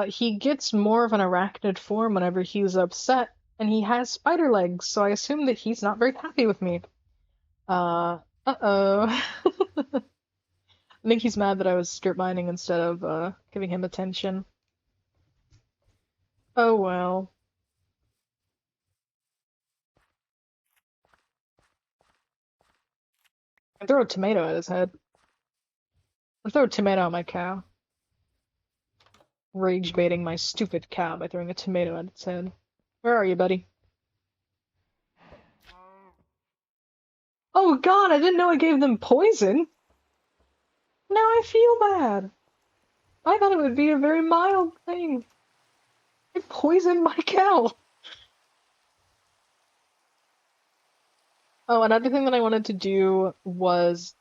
He gets more of an arachnid form whenever he's upset, and he has spider legs, so I assume that he's not very happy with me. Uh-oh. I think he's mad that I was strip mining instead of giving him attention. Oh well. I throw a tomato at his head. I throw a tomato at my cow. Rage baiting my stupid cow by throwing a tomato at its head. Where are you, buddy? Oh God, I didn't know I gave them poison. Now I feel bad. I thought it would be a very mild thing. I poisoned my cow. Oh, another thing that I wanted to do was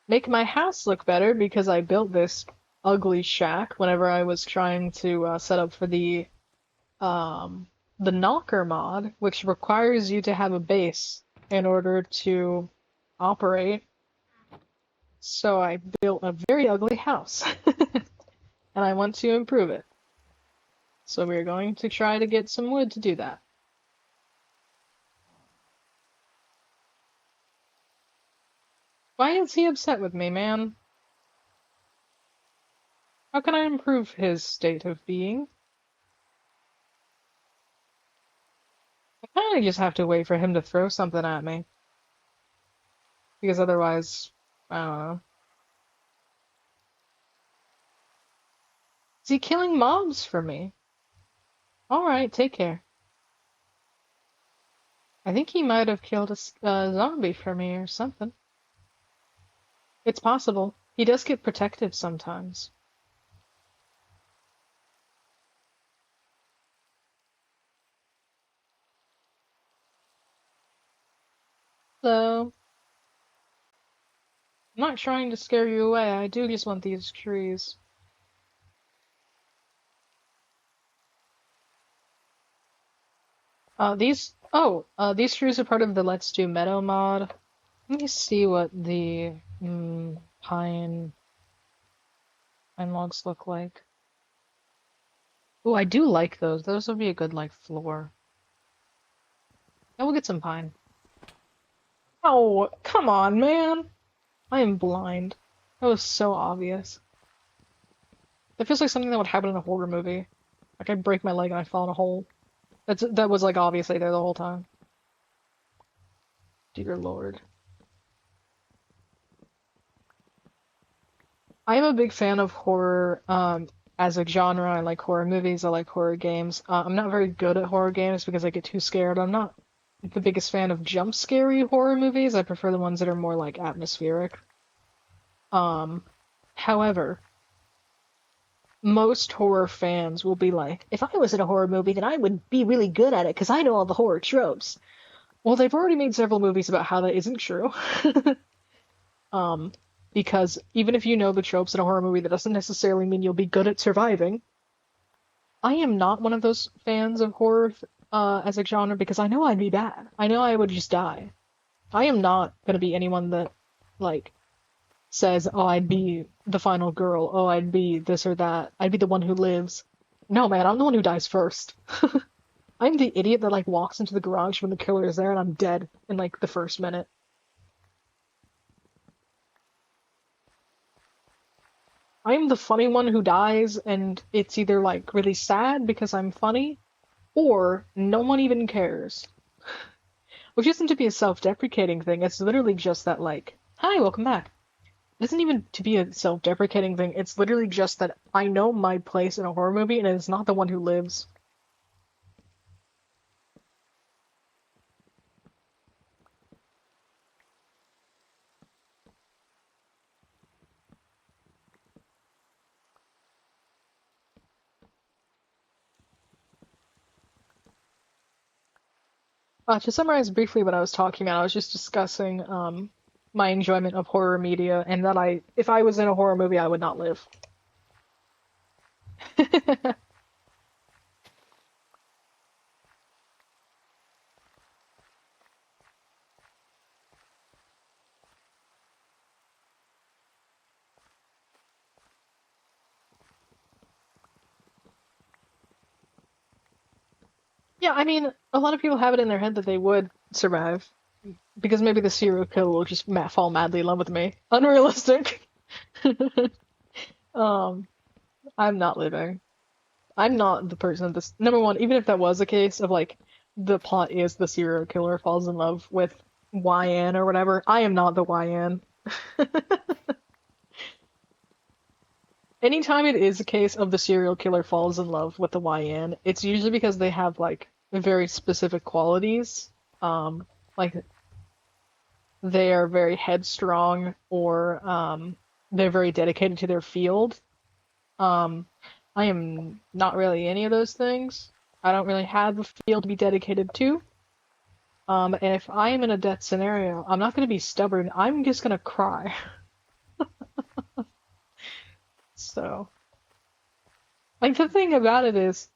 make my house look better because I built this ugly shack whenever I was trying to set up for um the knocker mod, which requires you to have a base in order to operate. So I built a very ugly house and I want to improve it. So we're going to try to get some wood to do that. Why is he upset with me, man? How can I improve his state of being? I kind of just have to wait for him to throw something at me. Because otherwise, I don't know. Is he killing mobs for me? Alright, take care. I think he might have killed a zombie for me or something. It's possible. He does get protective sometimes. So, I'm not trying to scare you away. I do just want these trees. These trees are part of the Let's Do Meadow mod. Let me see what the pine logs look like. Oh, I do like those. Those would be a good like floor. Yeah, we'll get some pine. Oh, come on, man. I am blind. That was so obvious. That feels like something that would happen in a horror movie. Like I break my leg and I fall in a hole. That was like obviously there the whole time. Dear Lord. I am a big fan of horror as a genre. I like horror movies, I like horror games. I'm not very good at horror games because I get too scared. I'm not the biggest fan of jump scary horror movies. I prefer the ones that are more like atmospheric. Um, However, most horror fans will be like, if I was in a horror movie, then I would be really good at it because I know all the horror tropes. Well, they've already made several movies about how that isn't true. Um, because even if you know the tropes in a horror movie, that doesn't necessarily mean you'll be good at surviving. I am not one of those fans of horror as a genre because I know I'd be bad. I know I would just die. I am not gonna be anyone that like says, "Oh, I'd be the final girl. Oh, I'd be this or that. I'd be the one who lives." No, man, I'm the one who dies first. I'm the idiot that like walks into the garage when the killer is there and I'm dead in like the first minute. I'm the funny one who dies, and it's either like really sad because I'm funny, or no one even cares. Which isn't to be a self-deprecating thing, it's literally just that, like, hi, welcome back. It isn't even to be a self-deprecating thing, it's literally just that I know my place in a horror movie, and it's not the one who lives. To summarize briefly what I was talking about, I was just discussing my enjoyment of horror media, and that if I was in a horror movie, I would not live. Yeah, I mean, a lot of people have it in their head that they would survive because maybe the serial killer will just fall madly in love with me. Unrealistic. Um, I'm not living. I'm not the person this number one, even if that was the case of like the plot is the serial killer falls in love with YN or whatever, I am not the YN. Anytime it is a case of the serial killer falls in love with the YN, it's usually because they have like very specific qualities. Um, Like they are very headstrong or they're very dedicated to their field. Um, I am not really any of those things. I don't really have a field to be dedicated to. And if I am in a death scenario, I'm not going to be stubborn. I'm just going to cry. So, like the thing about it is,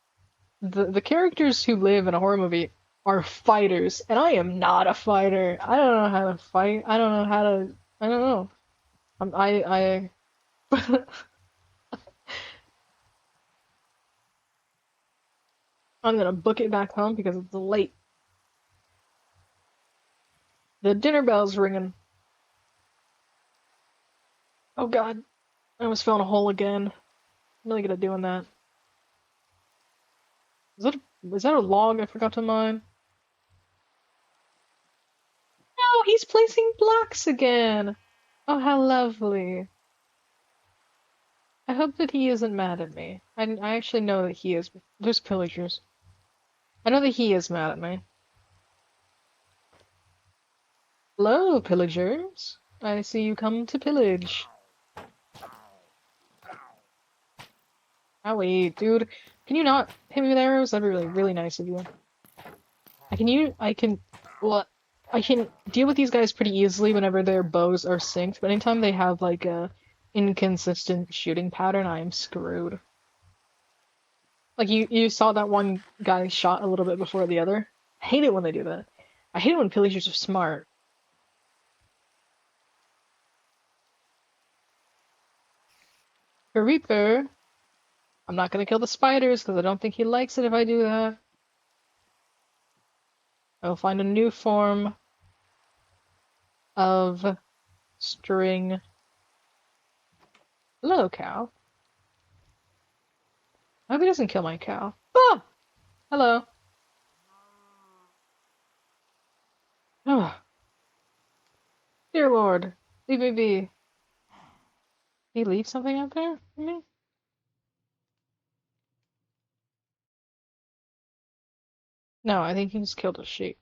the characters who live in a horror movie are fighters, and I am not a fighter. I don't know how to fight. I don't know how to. I don't know. I I'm gonna book it back home because it's late. The dinner bell's ringing. Oh God, I almost fell in a hole again. I'm really good at doing that. Is that a log I forgot to mine? No, he's placing blocks again. Oh, how lovely. I hope that he isn't mad at me. I actually know that he is. There's pillagers. I know that he is mad at me. Hello, pillagers. I see you come to pillage. Owie, dude. Can you not hit me with arrows? That'd be really, really nice of you. I can, well, I can deal with these guys pretty easily whenever their bows are synced, but anytime they have like a inconsistent shooting pattern, I am screwed. Like you saw that one guy shot a little bit before the other. I hate it when they do that. I hate it when pillagers are smart. Reaper. I'm not gonna kill the spiders because I don't think he likes it if I do that. I'll find a new form of string. Hello, cow. I hope he doesn't kill my cow. Ah! Hello. Oh, dear Lord. Leave me be. Did he leave something out there for me? No, I think he just killed a sheep.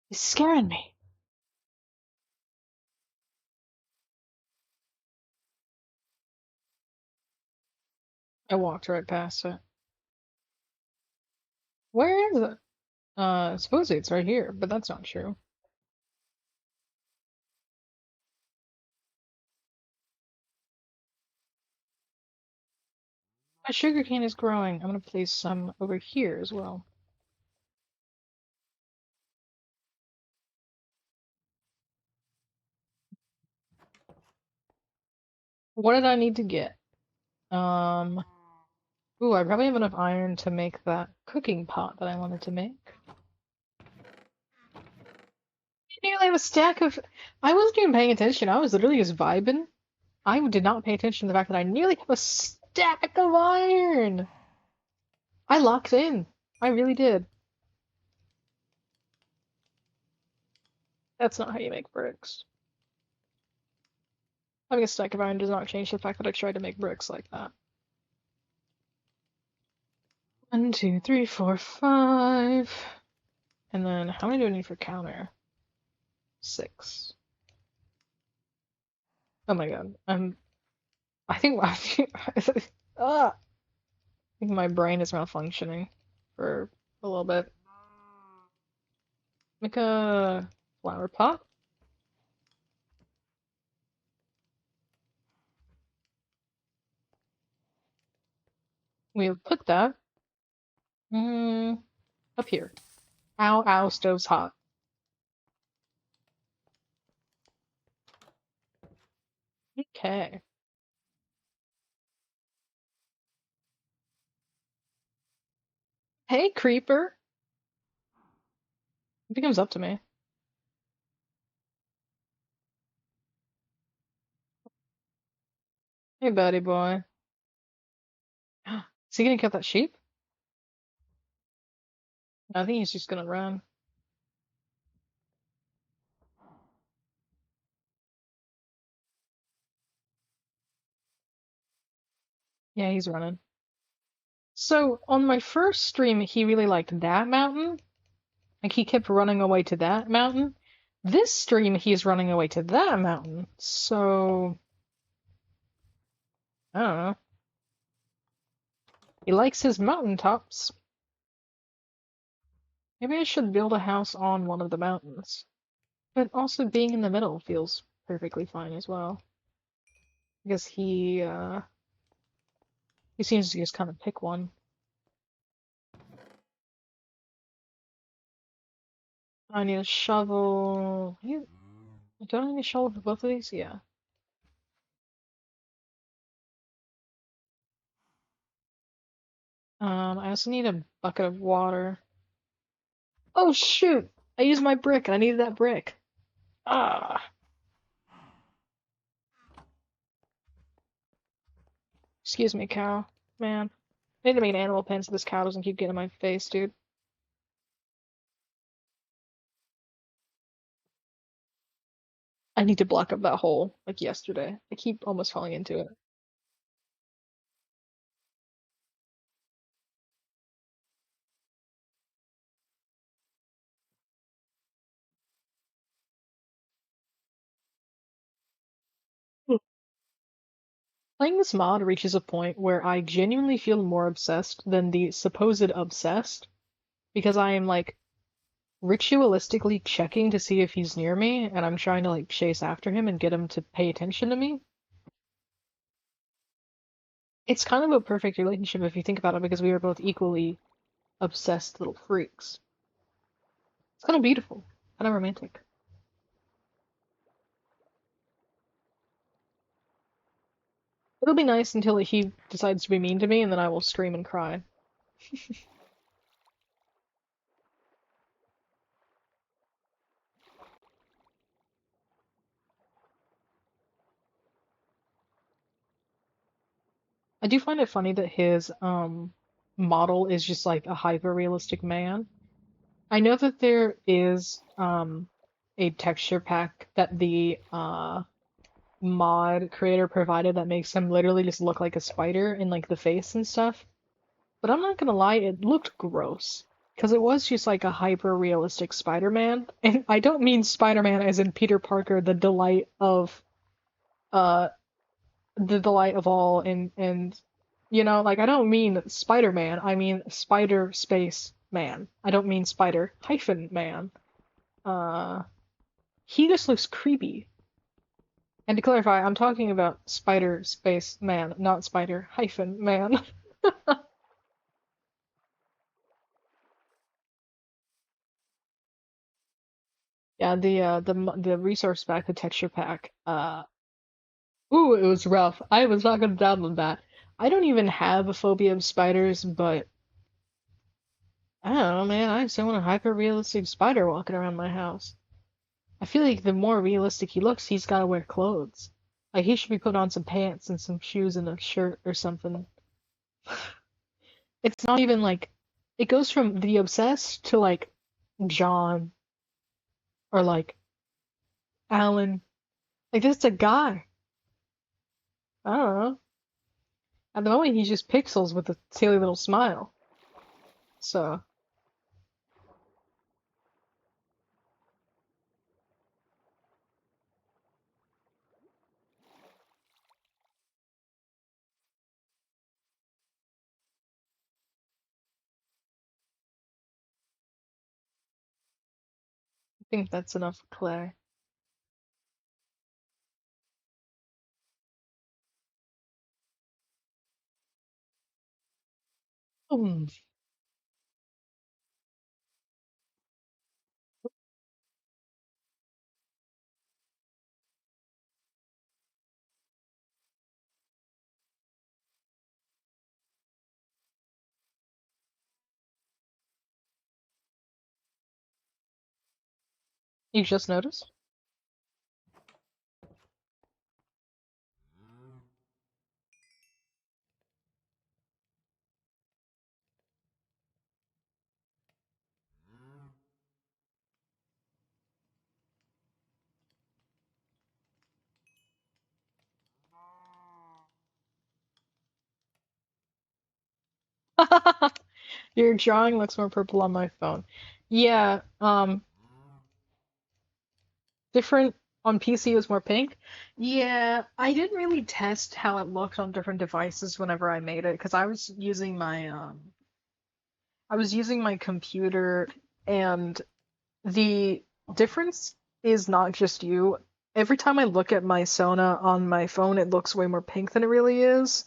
He's scaring me. I walked right past it. Where is it? Supposedly it's right here, but that's not true. My sugarcane is growing. I'm gonna place some over here as well. What did I need to get? Um, ooh, I probably have enough iron to make that cooking pot that I wanted to make. I nearly have a stack of. I wasn't even paying attention. I was literally just vibing. I did not pay attention to the fact that I nearly have a stack of iron. I locked in. I really did. That's not how you make bricks. Having a stack of iron does not change the fact that I tried to make bricks like that. 1, 2, 3, 4, 5. And then how many do I need for counter? 6. Oh my god. Ah, I think my brain is malfunctioning for a little bit. Make a flower pot. We'll put that up here. Ow, ow, stove's hot. Okay. Hey, creeper. He comes up to me. Hey, buddy boy. Is he gonna kill that sheep? I think he's just gonna run. Yeah, he's running. So on my first stream, he really liked that mountain. Like he kept running away to that mountain. This stream, he's running away to that mountain. So I don't know. He likes his mountaintops. Maybe I should build a house on one of the mountains. But also being in the middle feels perfectly fine as well. Because he seems to just kind of pick one. I need a shovel. Don't I need a shovel for both of these? Yeah. I also need a bucket of water. Oh shoot! I used my brick and I needed that brick. Ah. Excuse me, cow. Man. I need to make an animal pen so this cow doesn't keep getting in my face, dude. I need to block up that hole, like yesterday. I keep almost falling into it. Hmm. Playing this mod reaches a point where I genuinely feel more obsessed than the supposed obsessed, because I am like ritualistically checking to see if he's near me, and I'm trying to like chase after him and get him to pay attention to me. It's kind of a perfect relationship if you think about it, because we are both equally obsessed little freaks. It's kind of beautiful, kind of romantic. It'll be nice until he decides to be mean to me, and then I will scream and cry. I do find it funny that his model is just like a hyper realistic man. I know that there is a texture pack that the mod creator provided that makes him literally just look like a spider in like the face and stuff. But I'm not gonna lie, it looked gross. Because it was just like a hyper realistic Spider-Man. And I don't mean Spider-Man as in Peter Parker, uh the delight of all, and you know, like I don't mean Spider-Man, I mean Spider Space Man. I don't mean Spider hyphen Man. Uh he just looks creepy. And to clarify, I'm talking about Spider Space Man, not Spider hyphen Man. Yeah, the resource pack, the texture pack. Ooh, it was rough. I was not gonna download that. I don't even have a phobia of spiders, but I don't know, man. I just don't want a hyper realistic spider walking around my house. I feel like the more realistic he looks, he's gotta wear clothes. Like he should be put on some pants and some shoes and a shirt or something. It's not even like it goes from the obsessed to like John or like Alan. Like this is a guy. I don't know. At the moment, he's just pixels with a silly little smile. So I think that's enough clay. Hmm. You just noticed? Your drawing looks more purple on my phone. Yeah, different on PC was more pink. Yeah, I didn't really test how it looked on different devices whenever I made it because I was using my computer and the difference is not just you. Every time I look at my Sona on my phone, it looks way more pink than it really is.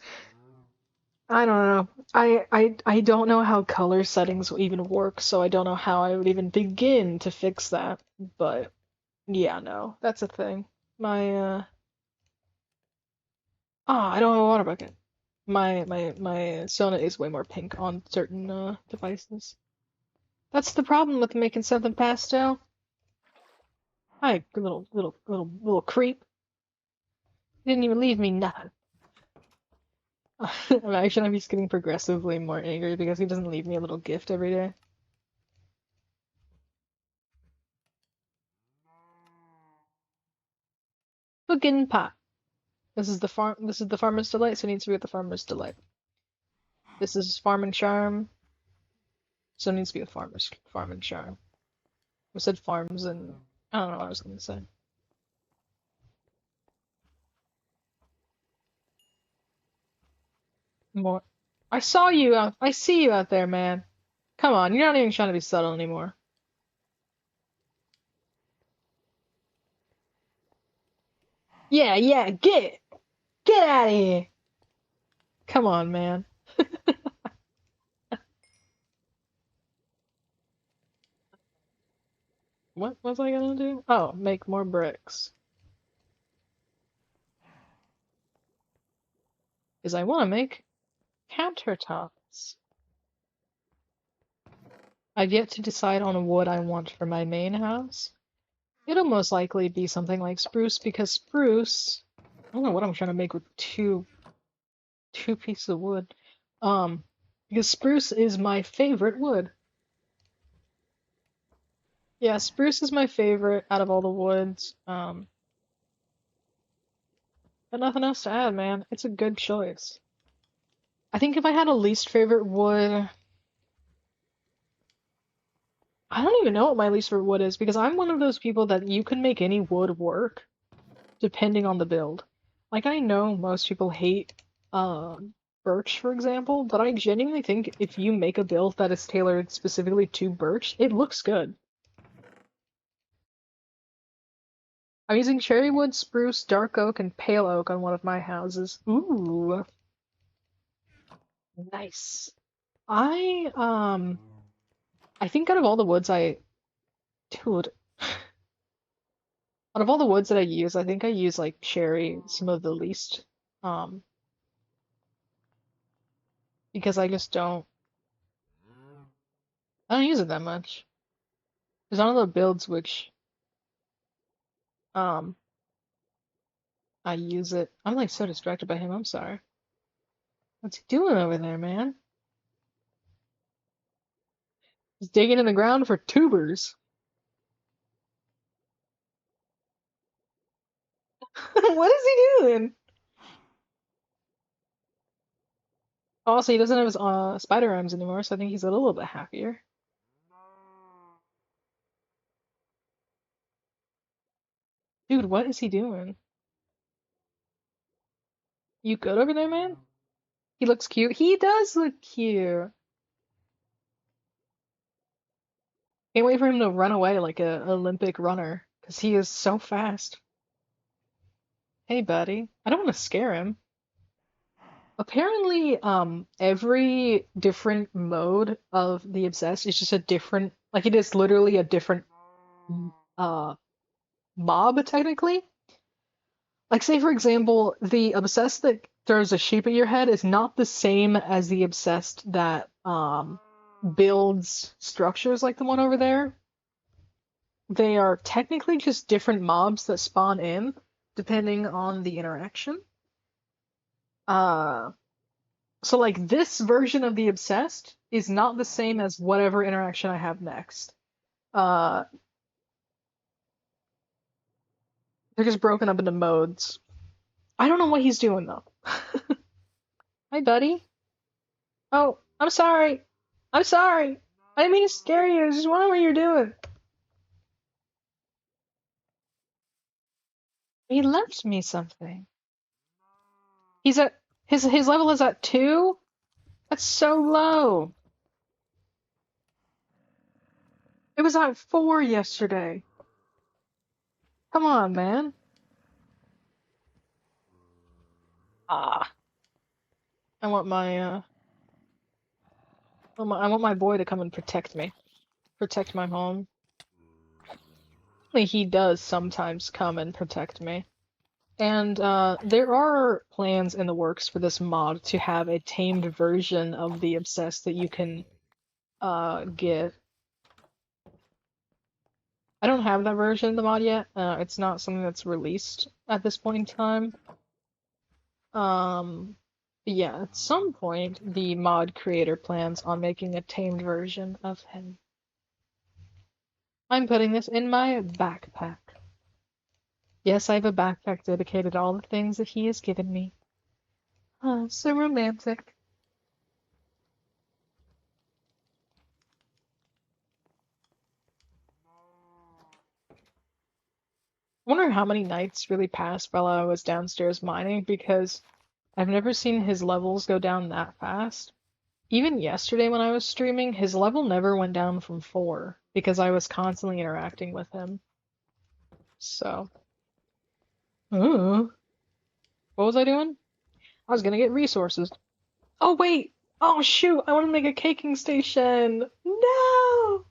I don't know. I don't know how color settings even work, so I don't know how I would even begin to fix that. But yeah, no, that's a thing. My I don't have a water bucket. My Sona is way more pink on certain devices. That's the problem with making something pastel. Hi, little creep. Didn't even leave me nothing. I'm actually I'm just getting progressively more angry because he doesn't leave me a little gift every day. Cooking pot. This is the farmer's delight, so it needs to be at the farmer's delight. This is farm and charm, so it needs to be a farmer's farm and charm. I said farms and I don't know what I was gonna say. More. I see you out there, man. Come on, you're not even trying to be subtle anymore. Yeah, yeah, get out of here. Come on, man. What was I gonna do? Oh, make more bricks. Because I want to make countertops. I've yet to decide on what I want for my main house. It'll most likely be something like spruce because spruce. I don't know what I'm trying to make with two pieces of wood. Um, because spruce is my favorite wood. Yeah, spruce is my favorite out of all the woods. But nothing else to add, man. It's a good choice. I think if I had a least favorite wood, I don't even know what my least favorite wood is because I'm one of those people that you can make any wood work depending on the build. Like I know most people hate birch, for example, but I genuinely think if you make a build that is tailored specifically to birch, it looks good. I'm using cherry wood, spruce, dark oak, and pale oak on one of my houses. Ooh, nice. I I think out of all the woods dude, out of all the woods that I use, I think I use like cherry some of the least. Um, because I don't use it that much. There's none of the builds which um I use it. I'm like so distracted by him. I'm sorry. What's he doing over there, man? He's digging in the ground for tubers. What is he doing? Also, he doesn't have his spider arms anymore, so I think he's a little bit happier. Dude, what is he doing? You good over there, man? He looks cute. He does look cute. Can't wait for him to run away like a Olympic runner, because he is so fast. Hey, buddy. I don't want to scare him. Apparently, every different mode of the obsessed is just a different, like it is literally a different uh mob technically. Like say for example, the obsessed that throws a sheep at your head is not the same as the obsessed that builds structures like the one over there. They are technically just different mobs that spawn in depending on the interaction. Uh So like this version of the obsessed is not the same as whatever interaction I have next. Uh, they're just broken up into modes. I don't know what he's doing though. Hi, buddy. Oh, I'm sorry. I'm sorry. I didn't mean to scare you. I was just wondering what you're doing. He left me something. He's at his level is at 2? That's so low. It was at 4 yesterday. Come on, man. Ah, I want I want my boy to come and protect me. Protect my home. Only he does sometimes come and protect me. And there are plans in the works for this mod to have a tamed version of the Obsessed that you can get. I don't have that version of the mod yet. It's not something that's released at this point in time. Yeah, at some point, the mod creator plans on making a tamed version of him. I'm putting this in my backpack. Yes, I have a backpack dedicated to all the things that he has given me. Oh, so romantic. I wonder how many nights really passed while I was downstairs mining because I've never seen his levels go down that fast. Even yesterday when I was streaming, his level never went down from 4 because I was constantly interacting with him. So, what was I doing? I was gonna get resources. Oh wait! Oh shoot! I want to make a caking station. No!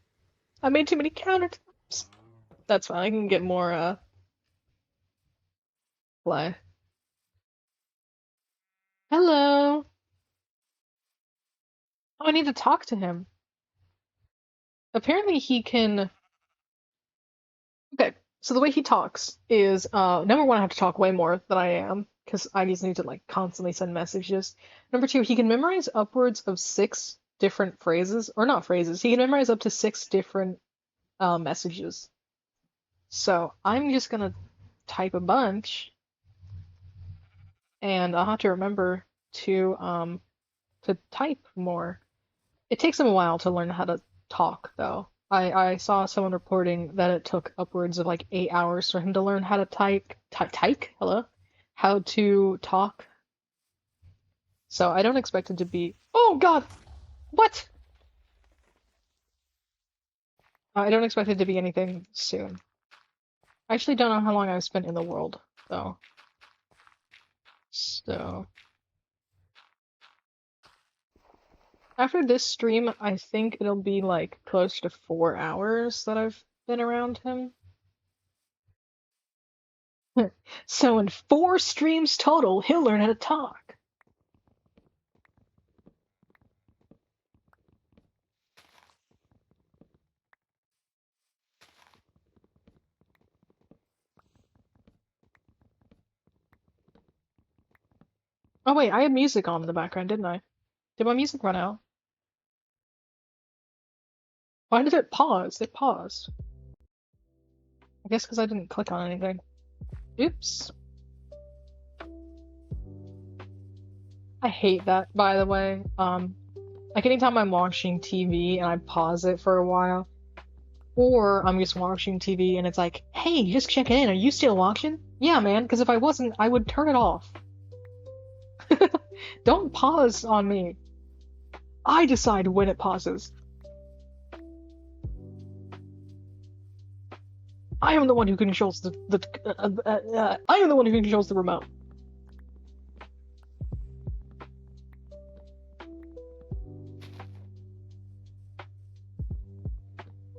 I made too many countertops. That's fine. I can get more play. Hello. Oh, I need to talk to him. Apparently he can. Okay, so the way he talks is number one, I have to talk way more than I am because I just need to like constantly send messages. Number two, he can memorize upwards of 6 different phrases, or not phrases. He can memorize up to 6 different messages. So I'm just gonna type a bunch, and I'll have to remember to type more. It takes him a while to learn how to talk, though. I saw someone reporting that it took upwards of like 8 hours for him to learn how to type, hello, how to talk. So I don't expect it to be. Oh God, what? I don't expect it to be anything soon. I actually don't know how long I've spent in the world, though. So after this stream, I think it'll be like close to 4 hours that I've been around him. So in 4 streams total, he'll learn how to talk. Oh wait, I had music on in the background, didn't I? Did my music run out? Why did it pause? It paused. I guess because I didn't click on anything. Oops. I hate that, by the way. Like anytime I'm watching TV and I pause it for a while, or I'm just watching TV and it's like, hey, just checking in. Are you still watching? Yeah, man, because if I wasn't, I would turn it off. Don't pause on me. I decide when it pauses. I am the one who controls I am the one who controls the remote.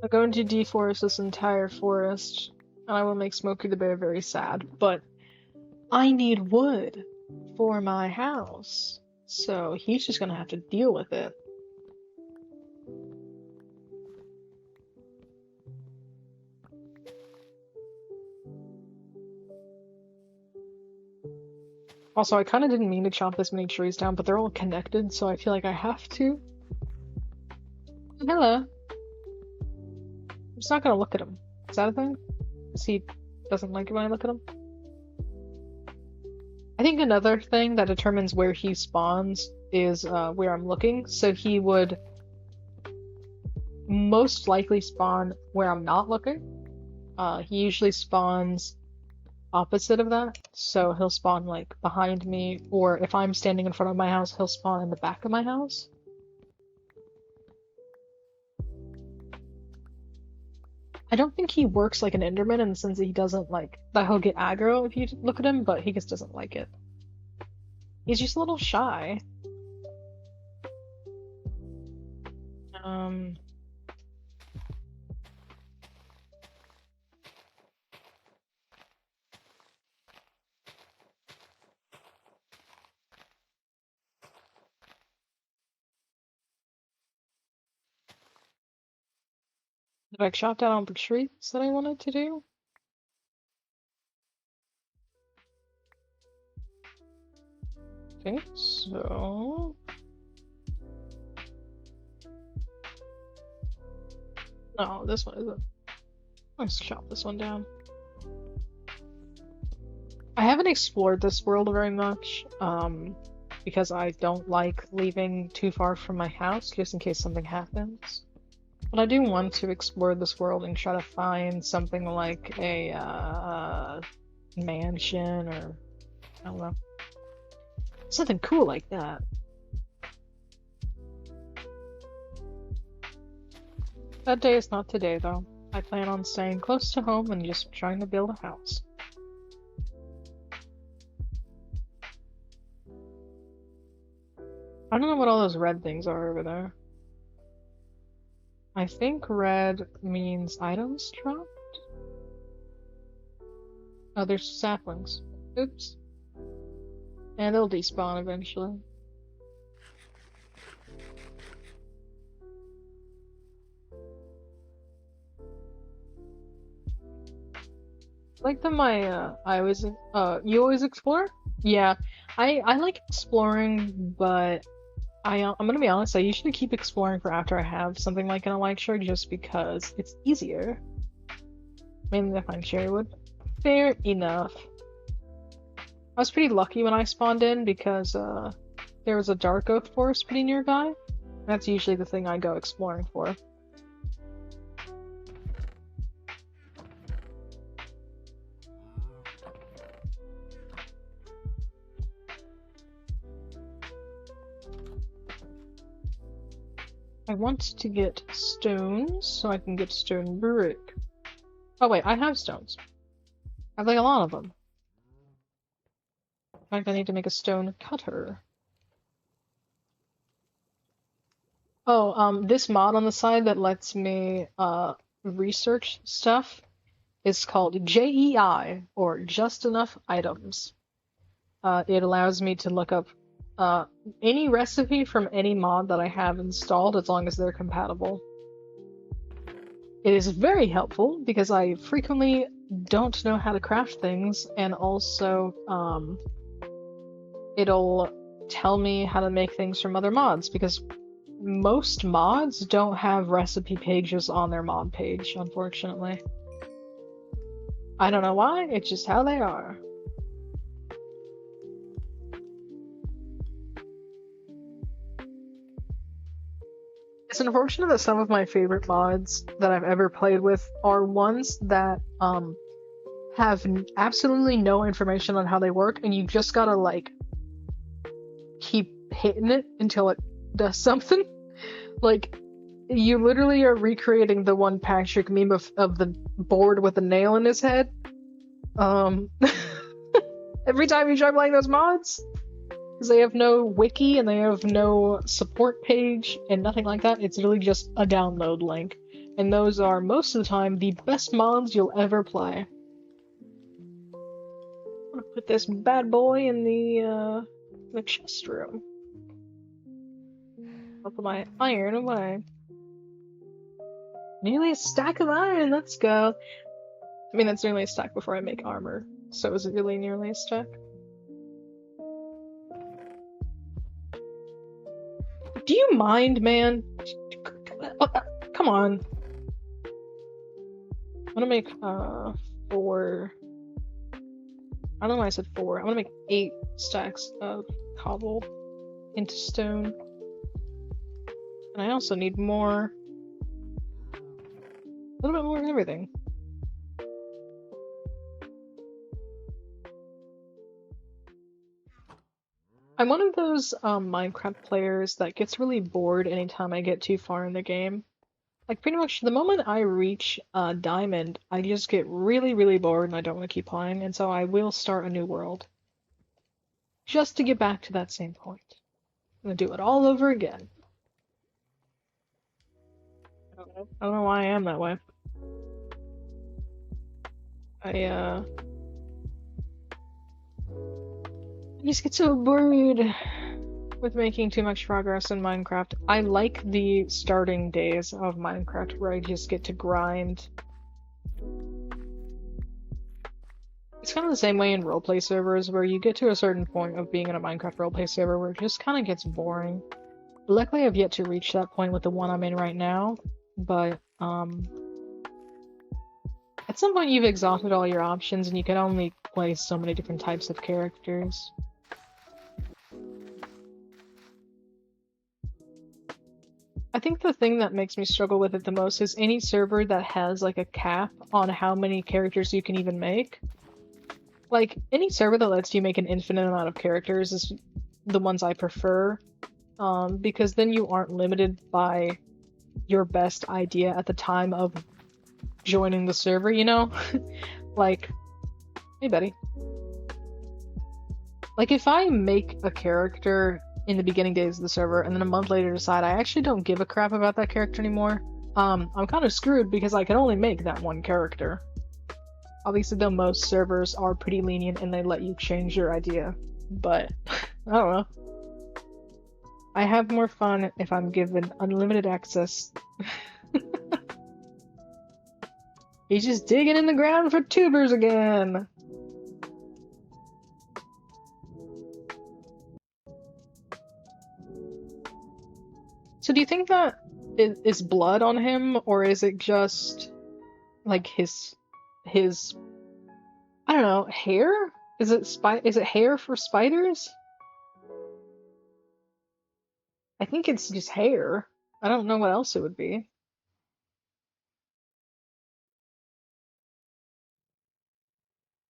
I'm going to deforest this entire forest, and I will make Smokey the Bear very sad, but I need wood for my house, so he's just gonna have to deal with it. Also, I kind of didn't mean to chop this many trees down, but they're all connected, so I feel like I have to. Hello. I'm just not gonna look at him. Is that a thing? Because he doesn't like it when I look at him? I think another thing that determines where he spawns is where I'm looking. So he would most likely spawn where I'm not looking. He usually spawns opposite of that. So he'll spawn like behind me, or if I'm standing in front of my house, he'll spawn in the back of my house. I don't think he works like an Enderman in the sense that he doesn't like that he'll get aggro if you look at him, but he just doesn't like it. He's just a little shy. Did I chop down all the trees that I wanted to do? I think so. No, this one isn't. Let's chop this one down. I haven't explored this world very much, because I don't like leaving too far from my house just in case something happens. But I do want to explore this world and try to find something like a mansion or I don't know. Something cool like that. That day is not today though. I plan on staying close to home and just trying to build a house. I don't know what all those red things are over there. I think red means items dropped? Oh, there's saplings. Oops. And they'll despawn eventually. Like you always explore? Yeah. I like exploring, but I'm gonna be honest, I usually keep exploring for after I have something like an elytra just because it's easier. Mainly I find cherrywood. Fair enough. I was pretty lucky when I spawned in because there was a dark oak forest pretty nearby. That's usually the thing I go exploring for. I want to get stones so I can get stone brick. Oh wait, I have stones. I have like a lot of them. In fact, I need to make a stone cutter. Oh, this mod on the side that lets me research stuff is called JEI, or Just Enough Items. It allows me to look up any recipe from any mod that I have installed as long as they're compatible. It is very helpful because I frequently don't know how to craft things, and also it'll tell me how to make things from other mods because most mods don't have recipe pages on their mod page, unfortunately. I don't know why, it's just how they are. It's unfortunate that some of my favorite mods that I've ever played with are ones that have absolutely no information on how they work, and you just gotta like keep hitting it until it does something. Like, you literally are recreating the one Patrick meme of the board with a nail in his head. Every time you try playing those mods, because they have no wiki and they have no support page and nothing like that. It's really just a download link. And those are, most of the time, the best mods you'll ever play. I'm gonna put this bad boy in the chest room. I'll put my iron away. Nearly a stack of iron, let's go. I mean, that's nearly a stack before I make armor. So is it really nearly a stack? Do you mind, man? Come on. I'm gonna make 4 I don't know why I said 4. I'm gonna make 8 stacks of cobble into stone. And I also need more, a little bit more of everything. I'm one of those Minecraft players that gets really bored anytime I get too far in the game. Like pretty much the moment I reach diamond, I just get really, really bored and I don't want to keep playing, and so I will start a new world. Just to get back to that same point. I'm gonna do it all over again. I don't know why I am that way. I just get so bored with making too much progress in Minecraft. I like the starting days of Minecraft where I just get to grind. It's kind of the same way in roleplay servers where you get to a certain point of being in a Minecraft roleplay server where it just kind of gets boring. Luckily, I've yet to reach that point with the one I'm in right now, but at some point you've exhausted all your options and you can only play so many different types of characters. I think the thing that makes me struggle with it the most is any server that has like a cap on how many characters you can even make. Like, any server that lets you make an infinite amount of characters is the ones I prefer, because then you aren't limited by your best idea at the time of joining the server, you know? Like, hey buddy. Like, if I make a character in the beginning days of the server and then a month later decide I actually don't give a crap about that character anymore, I'm kind of screwed because I can only make that one character. Obviously, though, most servers are pretty lenient and they let you change your idea, but I don't know. I have more fun if I'm given unlimited access. He's just digging in the ground for tubers again! So do you think that is blood on him, or is it just, like, his, I don't know, hair? Is it hair for spiders? I think it's just hair. I don't know what else it would be.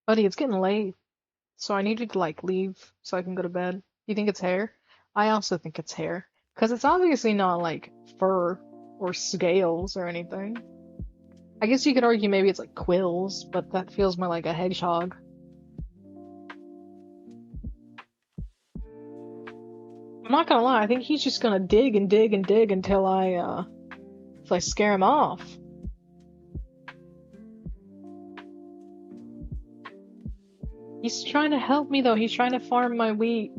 Buddy, it's getting late, so I need you to, like, leave so I can go to bed. You think it's hair? I also think it's hair. Because it's obviously not, like, fur or scales or anything. I guess you could argue maybe it's, like, quills, but that feels more like a hedgehog. I'm not gonna lie, I think he's just gonna dig and dig and dig until I scare him off. He's trying to help me though, he's trying to farm my wheat.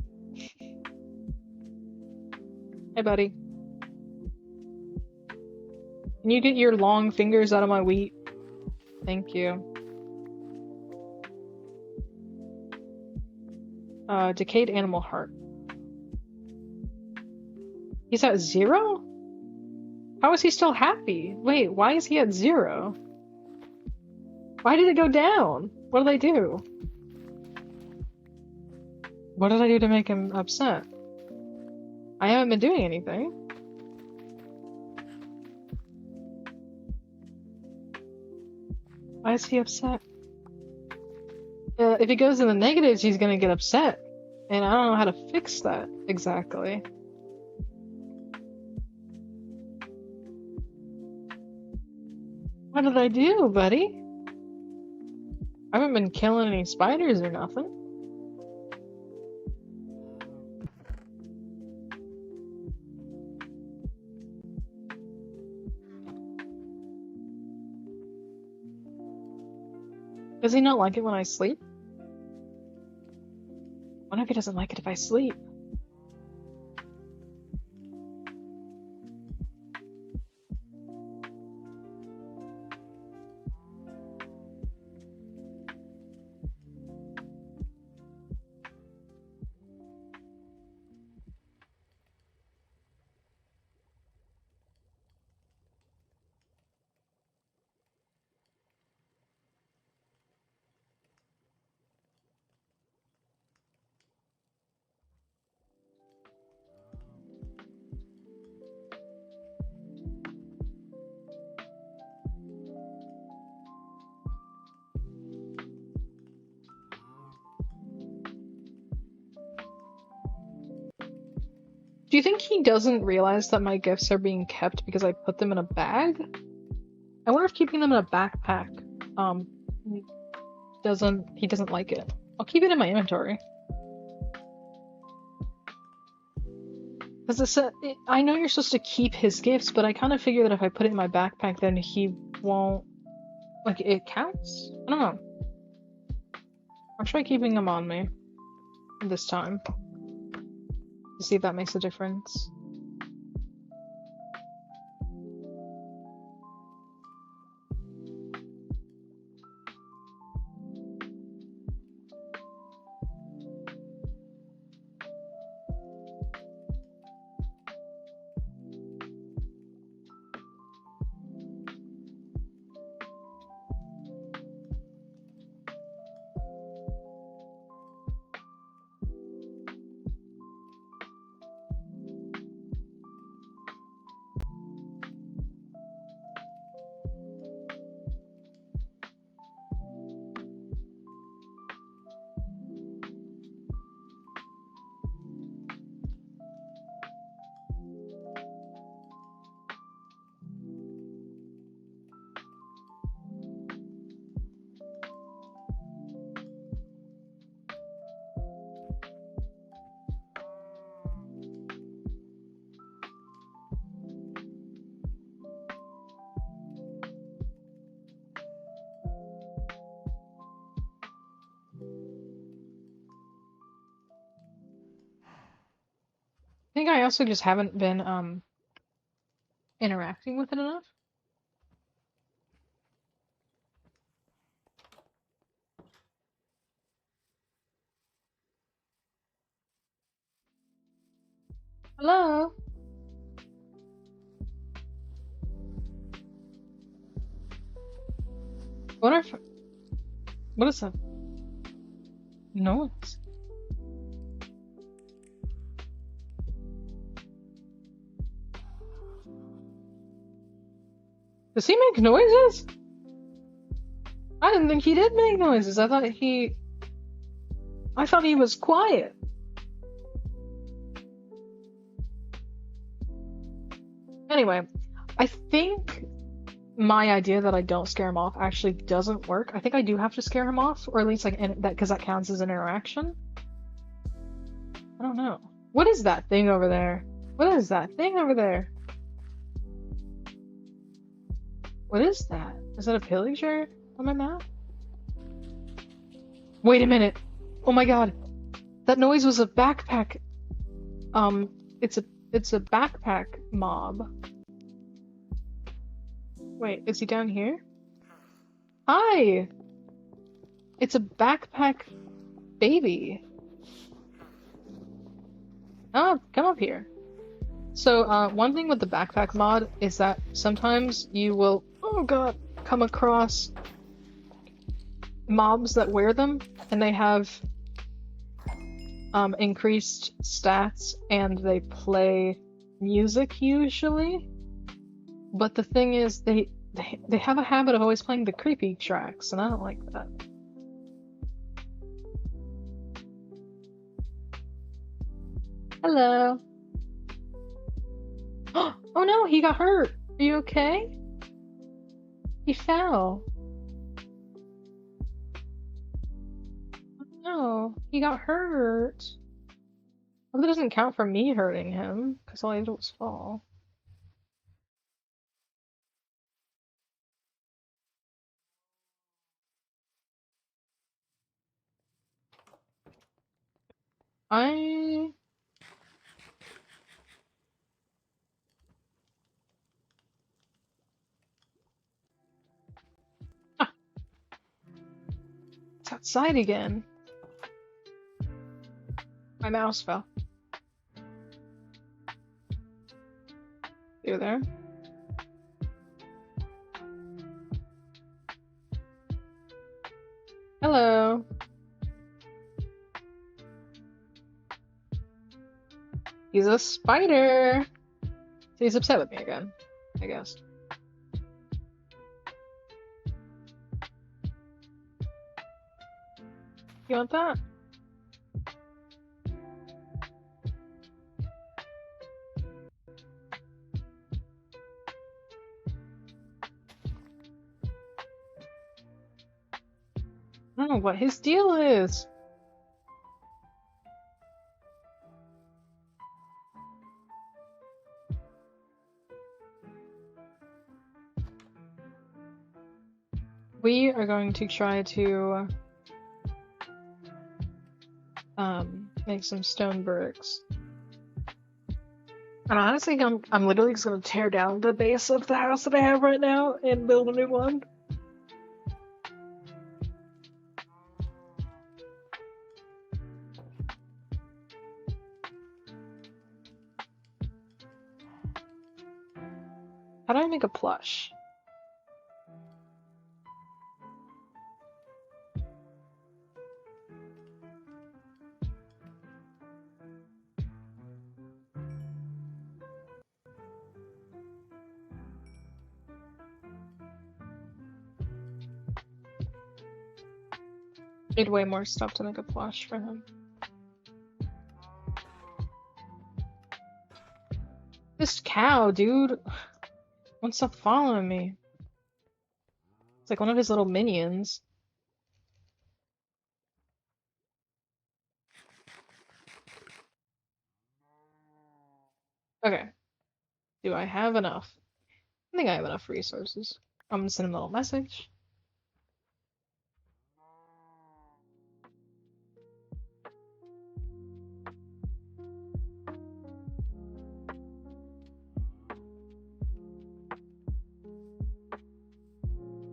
Hey buddy. Can you get your long fingers out of my wheat? Thank you. Decayed animal heart. He's at 0? How is he still happy? Wait, why is he at 0? Why did it go down? What did I do? What did I do to make him upset? I haven't been doing anything. Why is he upset? If it goes in the negatives, he's gonna get upset. And I don't know how to fix that exactly. What did I do, buddy? I haven't been killing any spiders or nothing. Does he not like it when I sleep? What if he doesn't like it if I sleep? Do you think he doesn't realize that my gifts are being kept because I put them in a bag? I wonder if keeping them in a backpack, um, he doesn't like it. I'll keep it in my inventory. Because I know you're supposed to keep his gifts, but I kind of figure that if I put it in my backpack, then he won't, like, it counts? I don't know. I'll try keeping them on me this time to see if that makes a difference. I think I also just haven't been interacting with it enough. Hello? What is that noise? Does he make noises? I didn't think he did make noises. I thought he was quiet. Anyway, I think my idea that I don't scare him off actually doesn't work. I think I do have to scare him off, or at least like that, because that counts as an interaction. I don't know. What is that thing over there? What is that thing over there? What is that? Is that a pillager on my map? Wait a minute. Oh my god. That noise was a backpack. It's a backpack mob. Wait, is he down here? Hi! It's a backpack baby. Oh, come up here. So, one thing with the backpack mod is that sometimes you will, oh god, come across mobs that wear them, and they have increased stats, and they play music usually. But the thing is, they have a habit of always playing the creepy tracks, and I don't like that. Hello. Oh no, he got hurt. Are you okay? He fell. Oh no, he got hurt. Well, that doesn't count for me hurting him, because all I did was fall. I... Ah, it's outside again. My mouse fell. You there? Hello. He's a spider. So he's upset with me again, I guess. You want that? don't know what his deal is. We are going to try to make some stone bricks. And honestly, I'm literally just gonna tear down the base of the house that I have right now and build a new one. How do I make a plush? Need way more stuff to make a plush for him. This cow, dude, won't stop following me. It's like one of his little minions. Okay. Do I have enough? I think I have enough resources. I'm gonna send him a little message.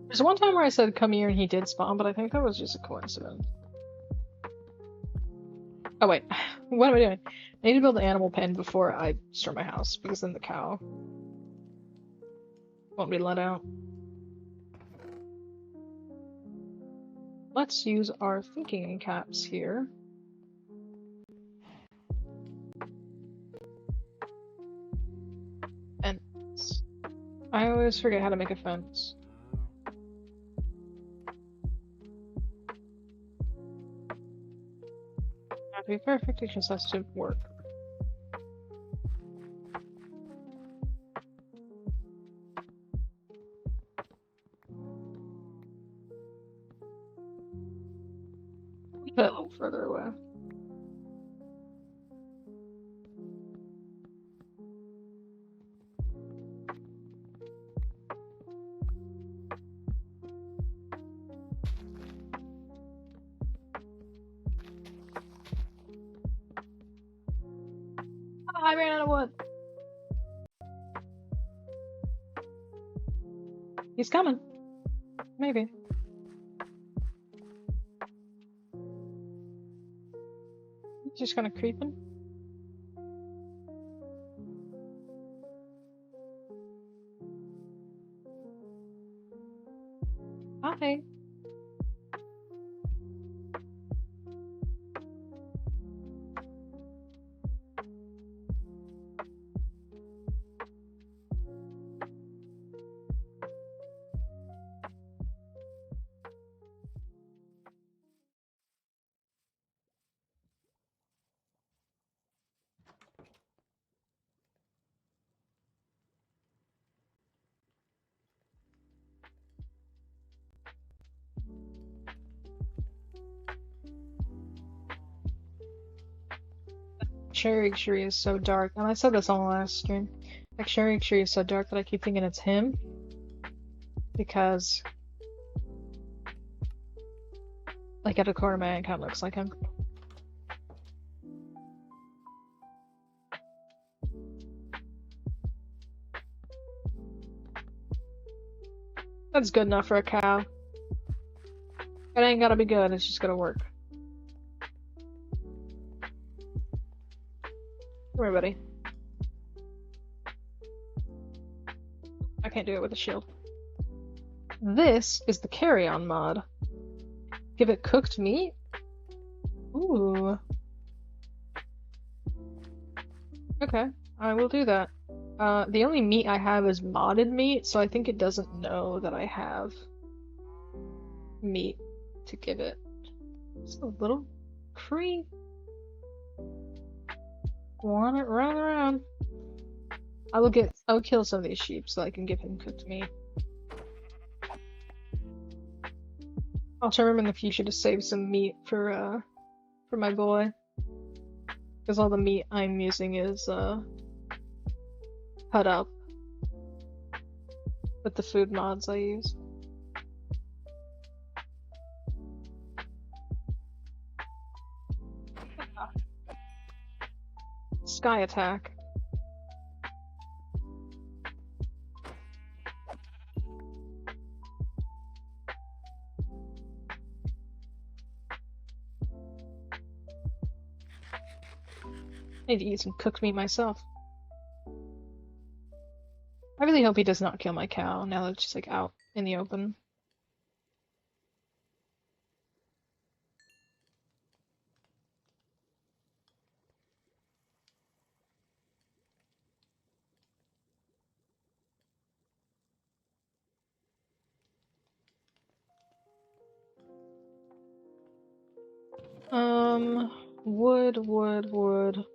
There's one time where I said come here and he did spawn, but I think that was just a coincidence. Oh wait, what am I doing? I need to build an animal pen before I start my house, because then the cow won't be let out. Let's use our thinking caps here. Fence. I always forget how to make a fence. Not to be perfect, it just has to work. Put it a little further away. I ran out of wood. He's coming. Maybe. He's just kind of creeping. Hi. Cherry tree is so dark, and I said this on the last stream. Like, cherry tree is so dark that I keep thinking it's him. Because, like, at the corner of my eye, it kind of looks like him. That's good enough for a cow. It ain't gotta be good, it's just gotta work. Come here, buddy. I can't do it with a shield. This is the carry-on mod. Give it cooked meat? Ooh. Okay, I will do that. The only meat I have is modded meat, so I think it doesn't know that I have meat to give it. Just a little creep. Want it running around. I'll kill some of these sheep so I can give him cooked meat. I'll try to remember in the future to save some meat for my boy. Because all the meat I'm using is cut up with the food mods I use. Sky attack. I need to eat some cooked meat myself. I really hope he does not kill my cow now that it's just like out in the open. Wood.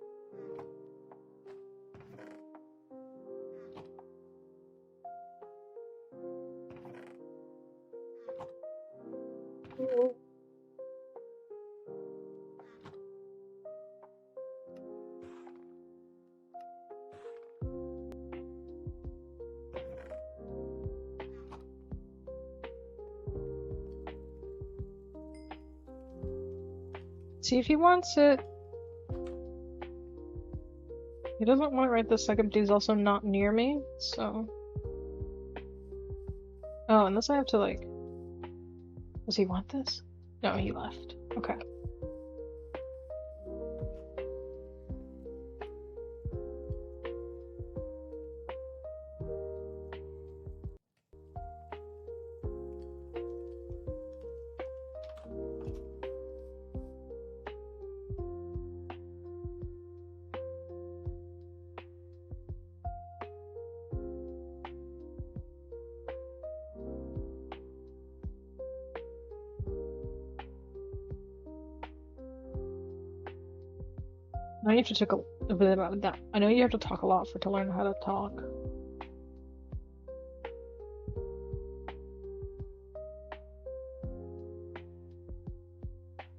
See if he wants it. He doesn't want it right this second, but he's also not near me, so... Oh, unless I have to, like... Does he want this? No, he left. Okay. I know you have to talk a bit about that. I know you have to talk a lot to learn how to talk.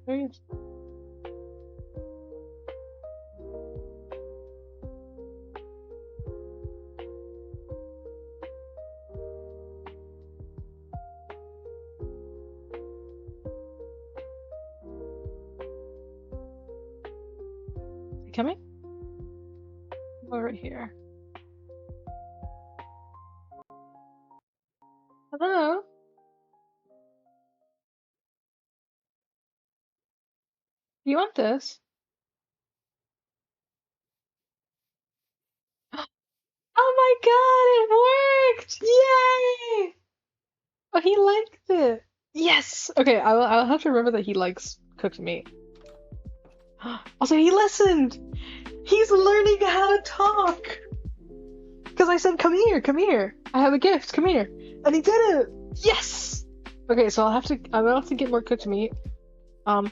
There he is. Is he coming? Over here. Hello? You want this? Oh my god, it worked! Yay! Oh, he liked it. Yes! Okay, I'll have to remember that he likes cooked meat. Also, he listened! He's learning how to talk! Because I said, come here. I have a gift, come here. And he did it! Yes! Okay, so I'll have to get more cooked meat. You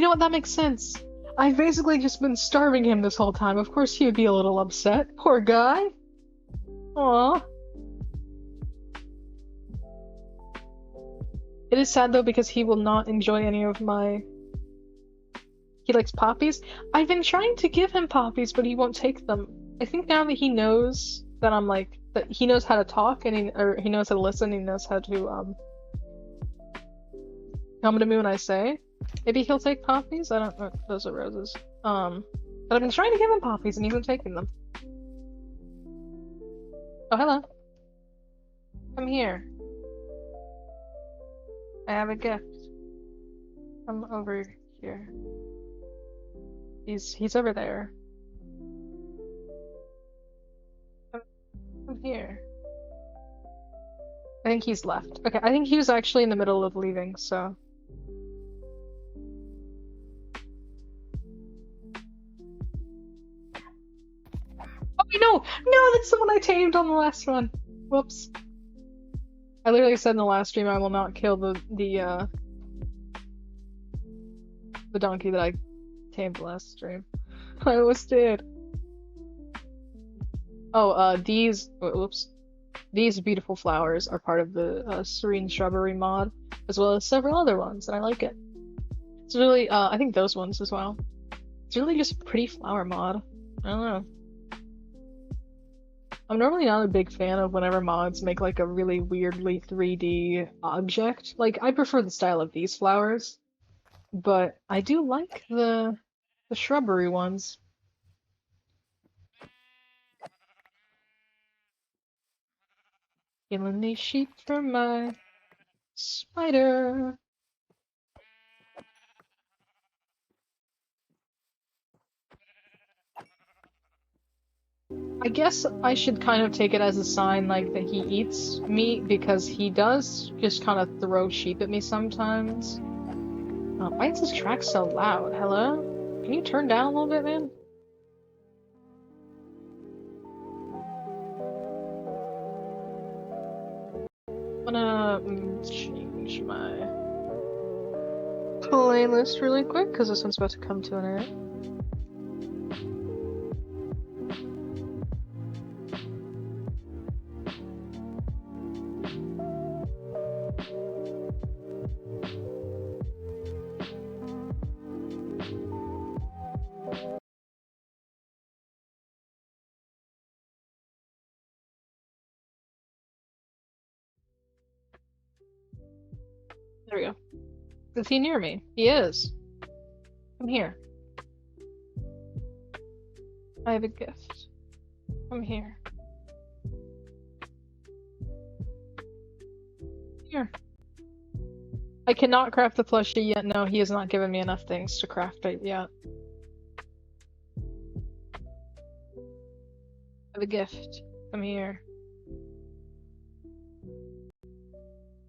know what, that makes sense. I've basically just been starving him this whole time. Of course he would be a little upset. Poor guy. Aww. It is sad though because he will not enjoy any of my... He likes poppies. I've been trying to give him poppies, but he won't take them. I think now that he knows that I'm like... that he knows how to talk and he knows how to listen, he knows how to come to me when I say. Maybe he'll take poppies? I don't know. Those are roses. But I've been trying to give him poppies and he isn't taking them. Oh, hello. Come here. I have a gift. Come over here. He's over there. Come here. I think he's left. Okay, I think he was actually in the middle of leaving, so... Oh, no! No, that's the one I tamed on the last one! Whoops. I literally said in the last stream I will not kill the donkey that I tamed last stream. I almost did. Oh, whoops. These beautiful flowers are part of the serene shrubbery mod. as well as several other ones, and I like it. It's really, I think those ones as well. It's really just a pretty flower mod. I don't know. I'm normally not a big fan of whenever mods make like a really weirdly 3D object. Like, I prefer the style of these flowers, but I do like the shrubbery ones. Killing these sheep for my spider. I guess I should kind of take it as a sign like that he eats meat because he does just kind of throw sheep at me sometimes. Why is this track so loud? Hello? Can you turn down a little bit, man? I'm gonna change my playlist really quick because this one's about to come to an end. There we go. Is he near me? He is. Come here. I have a gift. Come here. Here. I cannot craft the plushie yet. No, he has not given me enough things to craft it yet. I have a gift. Come here.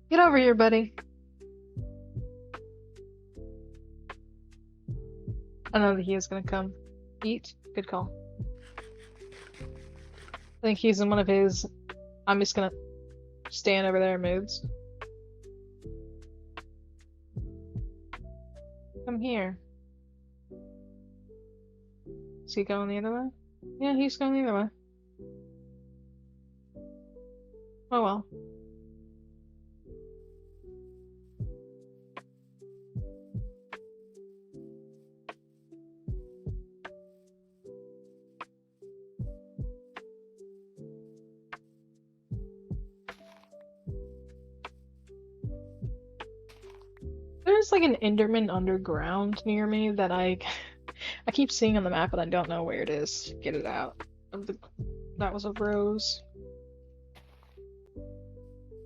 Get over here, buddy. I know that he is gonna come. Eat. Good call. I think he's in one of his I'm just gonna stand over there moods. Come here. Is he going the other way? Yeah, he's going the other way. Oh well. There's like an Enderman underground near me that I keep seeing on the map, but I don't know where it is. Get it out. That was a rose.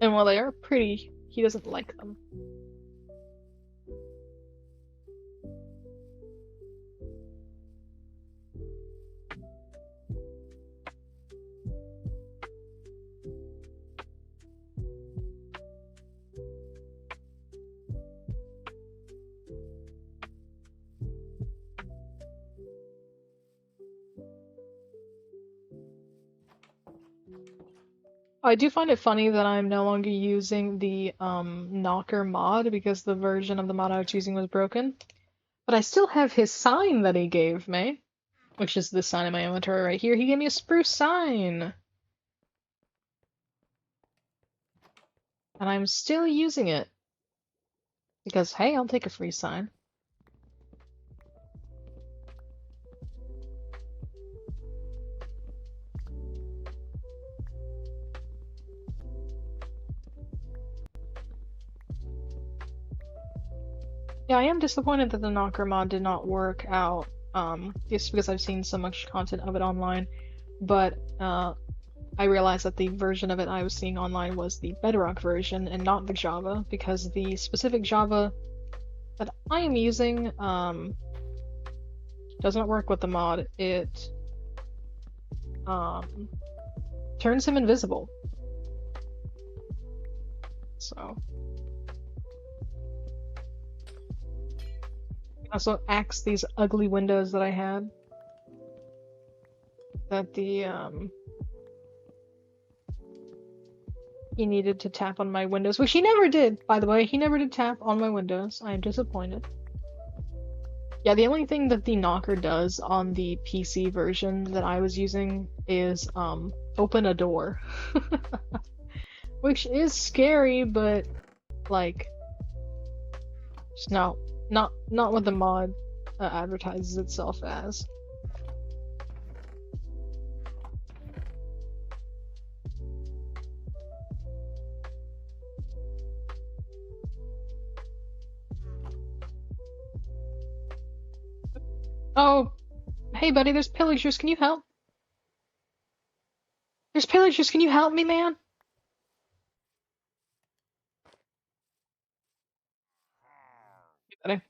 And while they are pretty, he doesn't like them. I do find it funny that I'm no longer using the knocker mod because the version of the mod I was using was broken. But I still have his sign that he gave me, which is this sign in my inventory right here. He gave me a spruce sign. And I'm still using it. Because, hey, I'll take a free sign. Yeah, I am disappointed that the knocker mod did not work out, just because I've seen so much content of it online, but I realized that the version of it I was seeing online was the Bedrock version and not the Java, because the specific Java that I am using does not work with the mod. It turns him invisible. So also axe these ugly windows that I had. That the he needed to tap on my windows, which he never did, by the way. He never did tap on my windows. I am disappointed. Yeah, the only thing that the knocker does on the PC version that I was using is open a door. Which is scary, but like Just not what the mod advertises itself as. Oh, hey buddy, there's pillagers. Can you help? There's pillagers. Can you help me, man? Hey, buddy.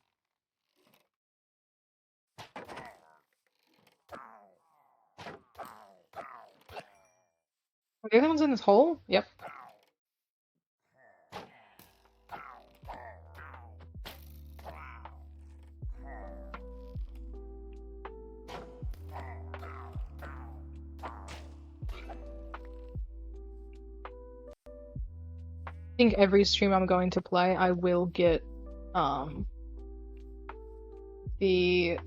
Are the other ones in this hole? Yep. I think every stream I'm going to play, I will get the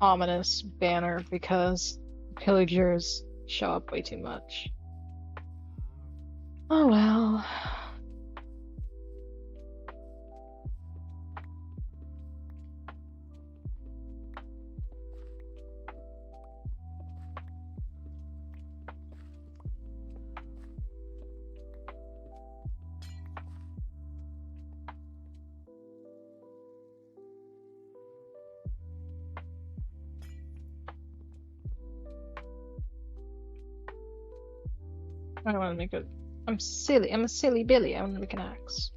ominous banner because pillagers show up way too much. Oh well. I don't want to make it. I'm silly. I'm a silly Billy. I want to make an axe.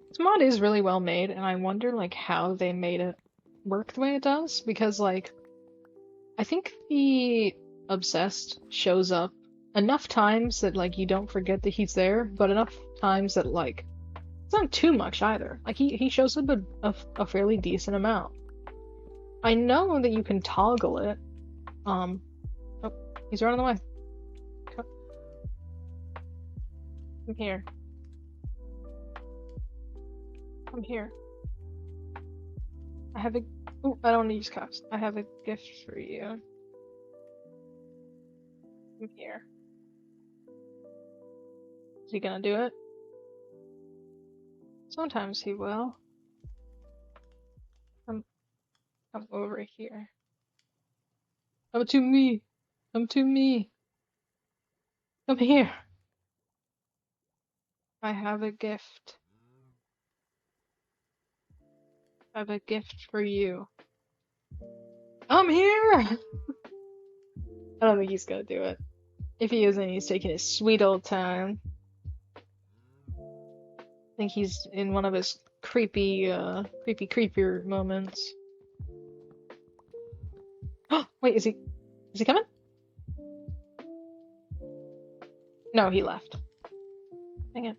This mod is really well made, and I wonder like how they made it work the way it does, because like I think the obsessed shows up enough times that like you don't forget that he's there, but enough times that like it's not too much either. Like he shows up a fairly decent amount. I know that you can toggle it. Oh, he's running away. Come here. Come here. I have a. Ooh, I don't want to use cuffs. I have a gift for you. Come here. Is he gonna do it? Sometimes he will. Come over here. Come to me. Come to me. Come here. I have a gift. I have a gift for you. I'm here! I don't think he's gonna do it. If he isn't, he's taking his sweet old time. I think he's in one of his creepier moments. Oh, wait, is he coming? No, he left. Dang it.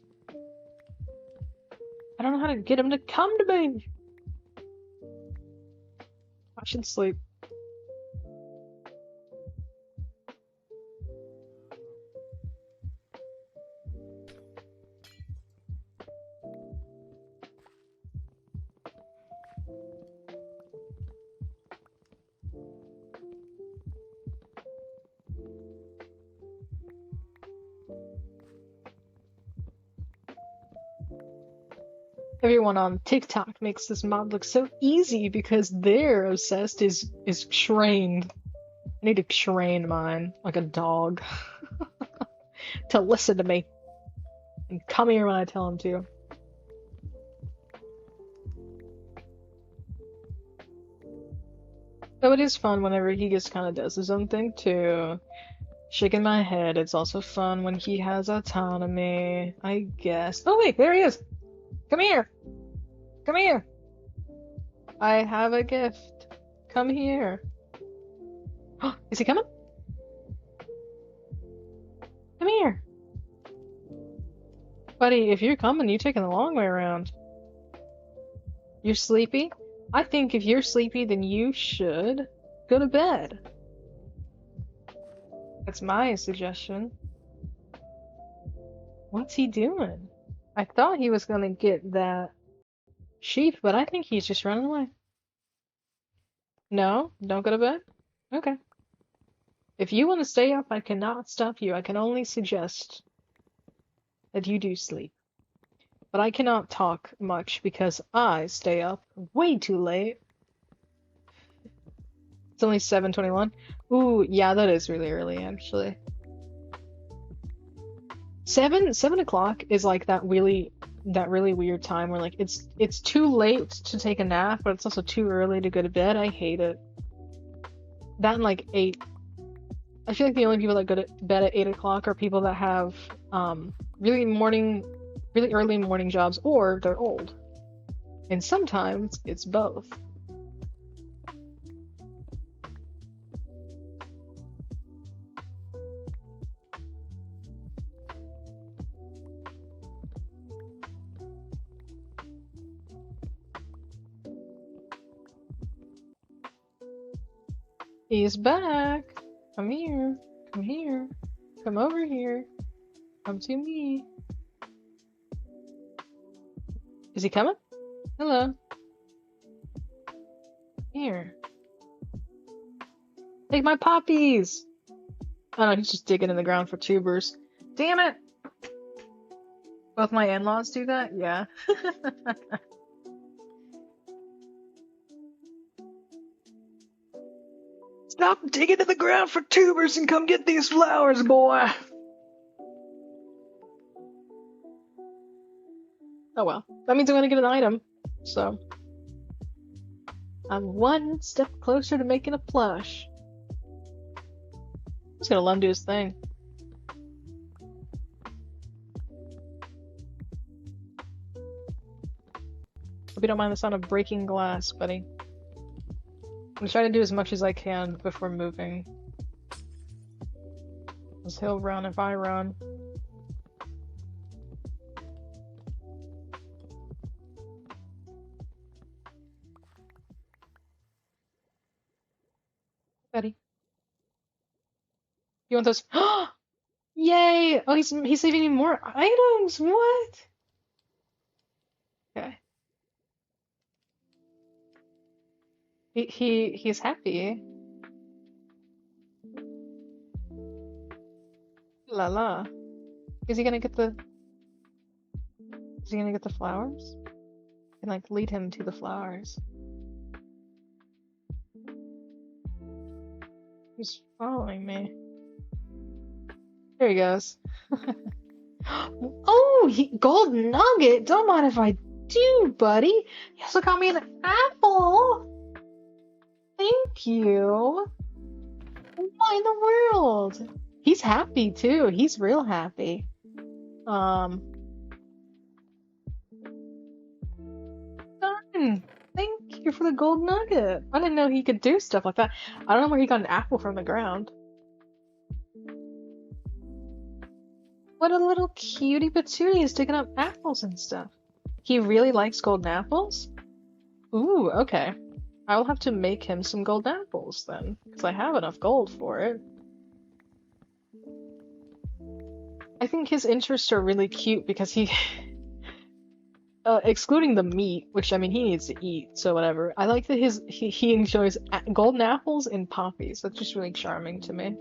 I don't know how to get him to come to me. I should sleep. Everyone on TikTok makes this mod look so easy because their obsessed is trained. I need to train mine like a dog to listen to me and come here when I tell him to. Though it is fun whenever he just kind of does his own thing too. Shaking my head. It's also fun when he has autonomy, I guess. Oh wait, there he is! Come here! Come here! I have a gift. Come here. Is he coming? Come here. Buddy, if you're coming, you're taking the long way around. You're sleepy? I think if you're sleepy, then you should go to bed. That's my suggestion. What's he doing? I thought he was gonna get that sheep, but I think he's just running away. No? Don't go to bed? Okay. If you want to stay up, I cannot stop you. I can only suggest that you do sleep. But I cannot talk much because I stay up way too late. It's only 7:21. Ooh, yeah, that is really early, actually. 7 o'clock is like that really weird time where like it's too late to take a nap, but it's also too early to go to bed. I hate it. That and like 8. I feel like the only people that go to bed at 8 o'clock are people that have really really early morning jobs or they're old. And sometimes it's both. He's back. Come here. Come here. Come over here. Come to me. Is he coming? Hello. Here. Take my poppies. Oh no, he's just digging in the ground for tubers. Damn it! Both my in-laws do that? Yeah. Stop digging in the ground for tubers and come get these flowers, boy! Oh well. That means I'm gonna get an item. So. I'm one step closer to making a plush. I'm just gonna let him do his thing. Hope you don't mind the sound of breaking glass, buddy. I'm gonna try to do as much as I can before moving. Because he'll run if I run. Betty. You want those? Yay! Oh, he's leaving me more items. What? Okay. He's happy. La la. Is he gonna get the? Is he gonna get the flowers? I can like lead him to the flowers. He's following me. There he goes. Oh, gold nugget. Don't mind if I do, buddy. He also got me an apple. Thank you. What in the world? He's happy too. He's real happy. Done. Thank you for the gold nugget. I didn't know he could do stuff like that. I don't know where he got an apple from the ground. What a little cutie patootie. He's digging up apples and stuff. He really likes golden apples? Ooh, okay. I will have to make him some golden apples then, because I have enough gold for it. I think his interests are really cute because he, excluding the meat, which I mean he needs to eat, so whatever. I like that he enjoys golden apples and poppies. That's just really charming to me.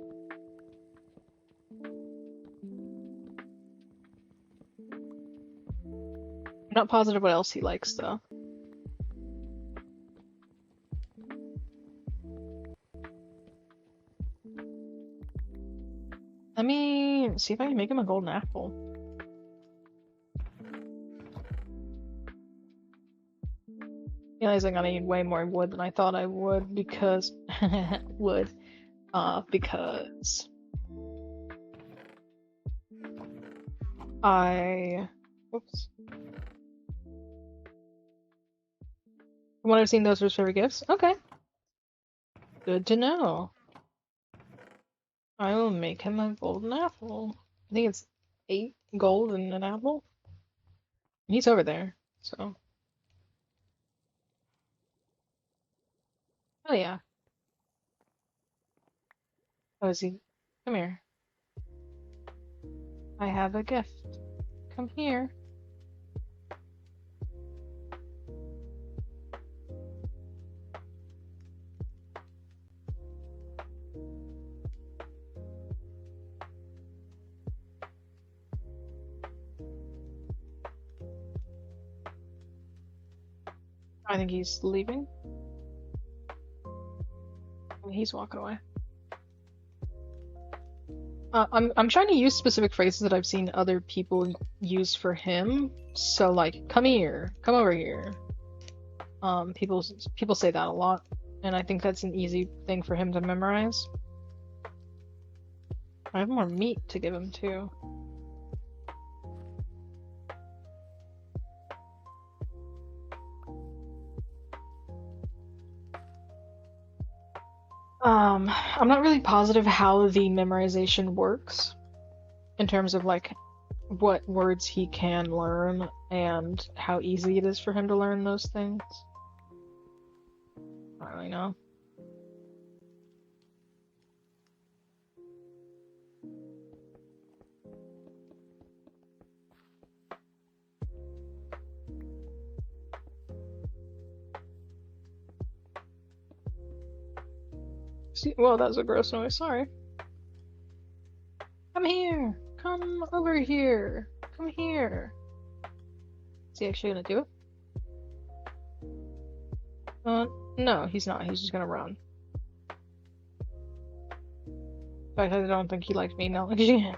I'm not positive what else he likes though. Let me see if I can make him a golden apple. Realizing I need way more wood than I thought I would because because whoops. From what I've seen, those are his favorite gifts. Okay. Good to know. I will make him a golden apple. I think it's 8 gold and an apple. He's over there, so. Oh yeah. Oh, is he? Come here. I have a gift. Come here. I think he's leaving. He's walking away. I'm trying to use specific phrases that I've seen other people use for him. So like, come here, come over here. People say that a lot, and I think that's an easy thing for him to memorize. I have more meat to give him too. I'm not really positive how the memorization works in terms of like what words he can learn and how easy it is for him to learn those things. I don't really know. See, whoa, that was a gross noise. Sorry. Come here. Come over here. Come here. Is he actually gonna do it? No, he's not. He's just gonna run. In fact, I don't think he liked me acknowledging it.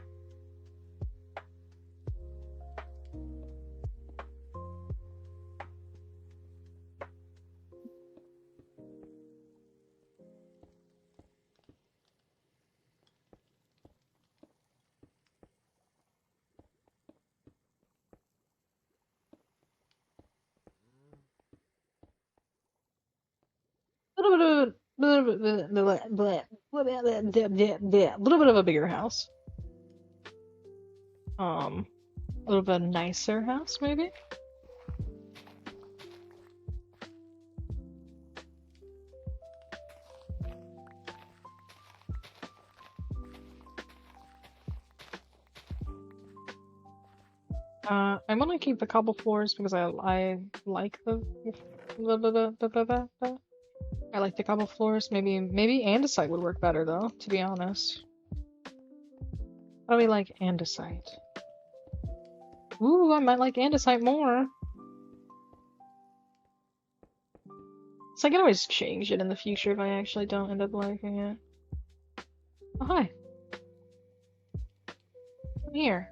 A little bit of a bigger house. A little bit nicer house, maybe. I'm gonna keep the cobble floors because I like I like the cobble floors. Maybe andesite would work better though, to be honest. How do we like andesite? Ooh, I might like andesite more. So I can always change it in the future if I actually don't end up liking it. Oh, hi. Come here.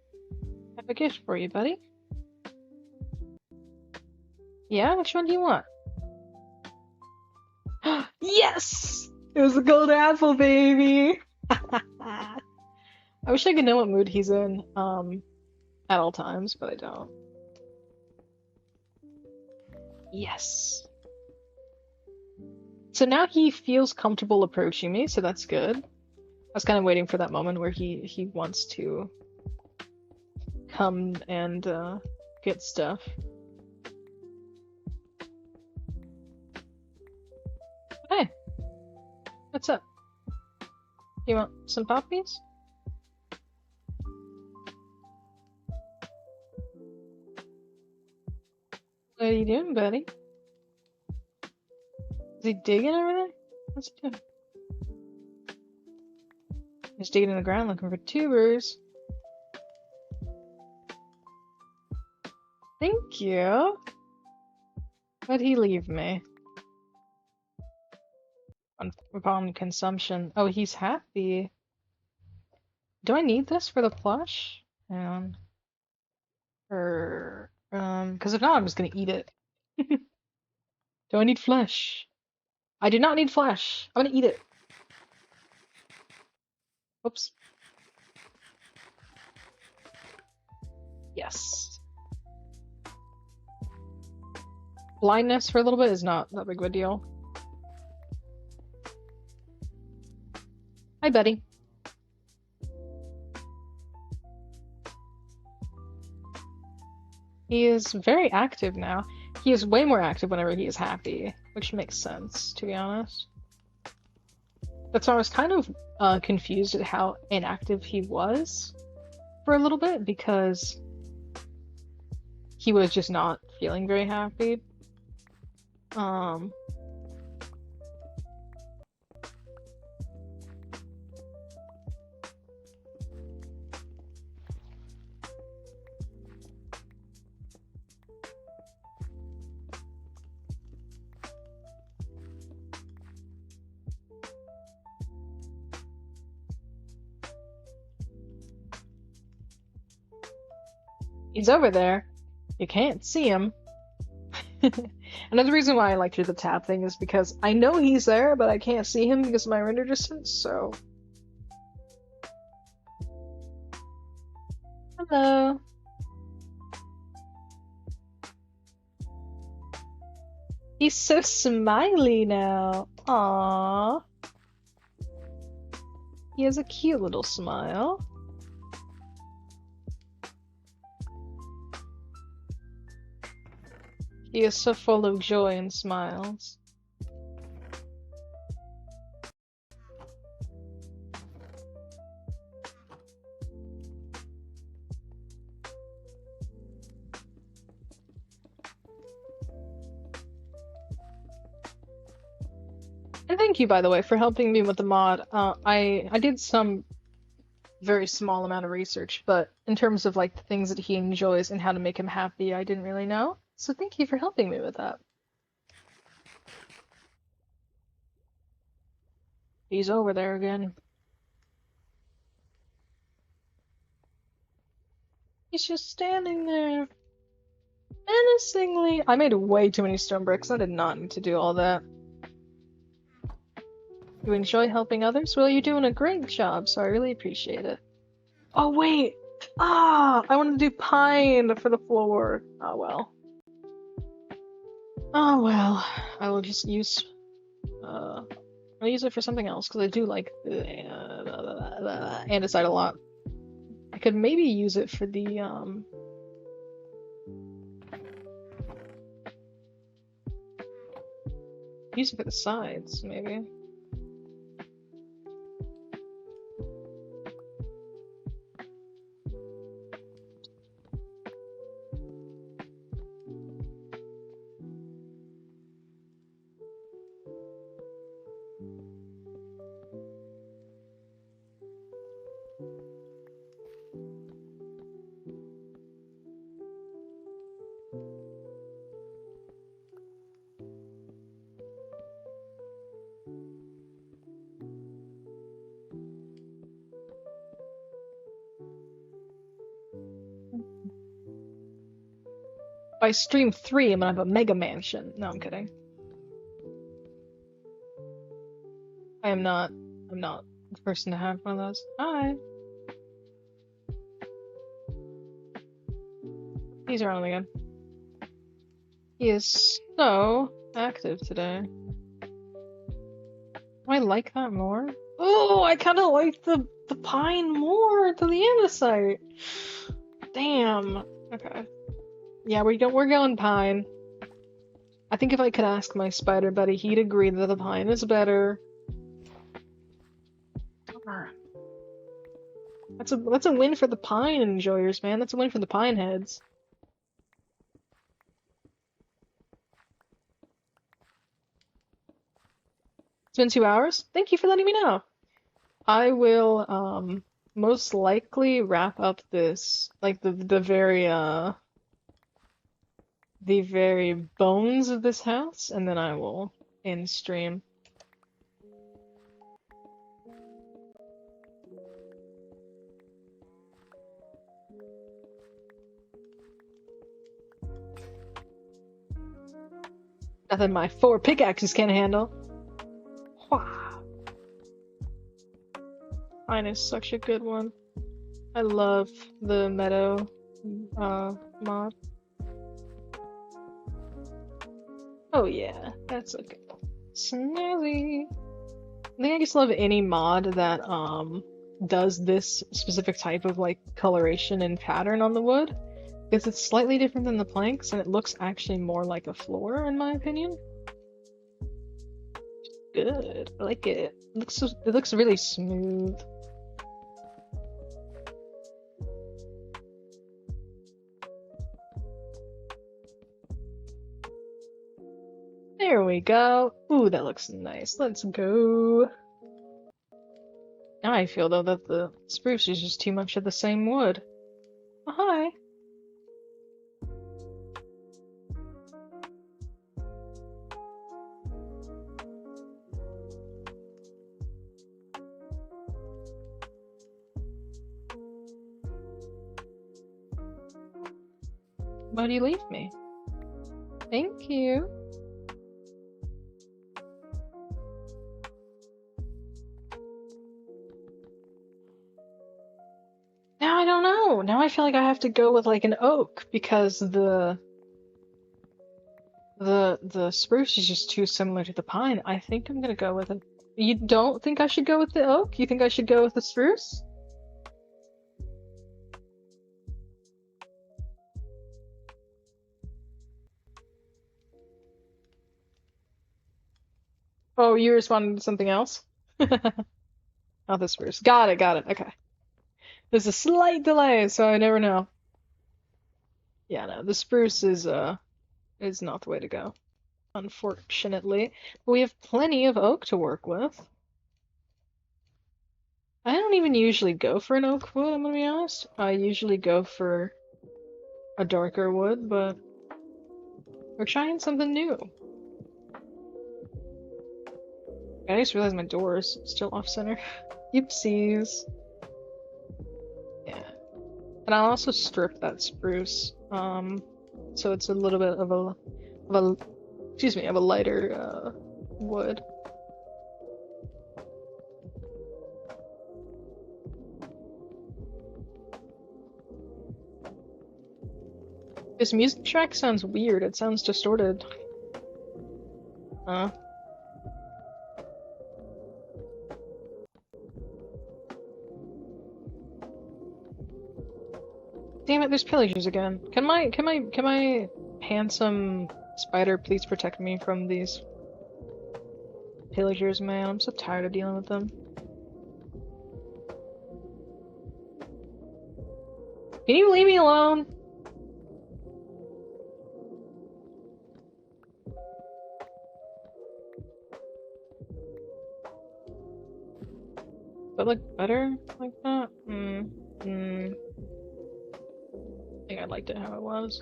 I have a gift for you, buddy. Yeah? Which one do you want? Yes! It was a gold apple, baby! I wish I could know what mood he's in, at all times, but I don't. Yes. So now he feels comfortable approaching me, so that's good. I was kind of waiting for that moment where he wants to come and get stuff. Hey, what's up? You want some poppies? What are you doing, buddy? Is he digging over there? What's he doing? He's digging in the ground looking for tubers. Thank you. What'd he leave me? Upon consumption. Oh, he's happy. Do I need this for the plush? Because if not, I'm just gonna eat it. Do I need flesh? I do not need flesh. I'm gonna eat it. Whoops. Yes. Blindness for a little bit is not that big of a deal. Hi, buddy. He is very active now. He is way more active whenever he is happy, which makes sense, to be honest. That's why I was kind of confused at how inactive he was for a little bit, because he was just not feeling very happy. He's over there. You can't see him. Another reason why I like to do the tab thing is because I know he's there, but I can't see him because of my render distance, so... Hello. He's so smiley now. Aww. He has a cute little smile. He is so full of joy and smiles. And thank you, by the way, for helping me with the mod. I did some very small amount of research, but in terms of like the things that he enjoys and how to make him happy, I didn't really know. So thank you for helping me with that. He's over there again. He's just standing there. Menacingly. I made way too many stone bricks. I did not need to do all that. You enjoy helping others? Well, you're doing a great job, so I really appreciate it. Oh, wait! Ah! I want to do pine for the floor. Oh, well. Oh, well. I will just use... I'll use it for something else, because I do like andesite a lot. I could maybe use it for the, use it for the sides, maybe. By stream 3, I'm gonna have a mega mansion. No, I'm kidding. I'm not the person to have one of those. Hi. He's around again. He is so active today. Do I like that more? Oh, I kind of like the pine more than the andesite. Damn. Okay. Yeah, we're going pine. I think if I could ask my spider buddy, he'd agree that the pine is better. That's a win for the pine enjoyers, man. That's a win for the pine heads. It's been 2 hours? Thank you for letting me know. I will most likely wrap up this like the very bones of this house, and then I will end stream. Nothing my 4 pickaxes can handle. Wow. Mine is such a good one. I love the meadow mod. Oh yeah, that's a good one. Snazzy. I think I just love any mod that does this specific type of like coloration and pattern on the wood, because it's slightly different than the planks and it looks actually more like a floor in my opinion. Good. I like it. It looks really smooth. There we go. Ooh, that looks nice. Let's go. Now I feel though that the spruce is just too much of the same wood. Oh, hi. Why do you leave me? Thank you. Now I don't know. Now I feel like I have to go with like an oak because the spruce is just too similar to the pine. I think I'm gonna go with it. You don't think I should go with the oak? You think I should go with the spruce? Oh, you responding to something else? Not the spruce. Got it, got it. Okay. There's a slight delay, so I never know. Yeah, no, the spruce is not the way to go, unfortunately. But we have plenty of oak to work with. I don't even usually go for an oak wood, I'm gonna be honest. I usually go for a darker wood, but we're trying something new. I just realized my door is still off center. Oopsies. Yeah. And I'll also strip that spruce. So it's a little bit of a lighter wood. This music track sounds weird. It sounds distorted. Huh? Damn it, there's pillagers again. Can my handsome spider please protect me from these pillagers, man? I'm so tired of dealing with them. Can you leave me alone? Does that look better like that? I think I liked it how it was.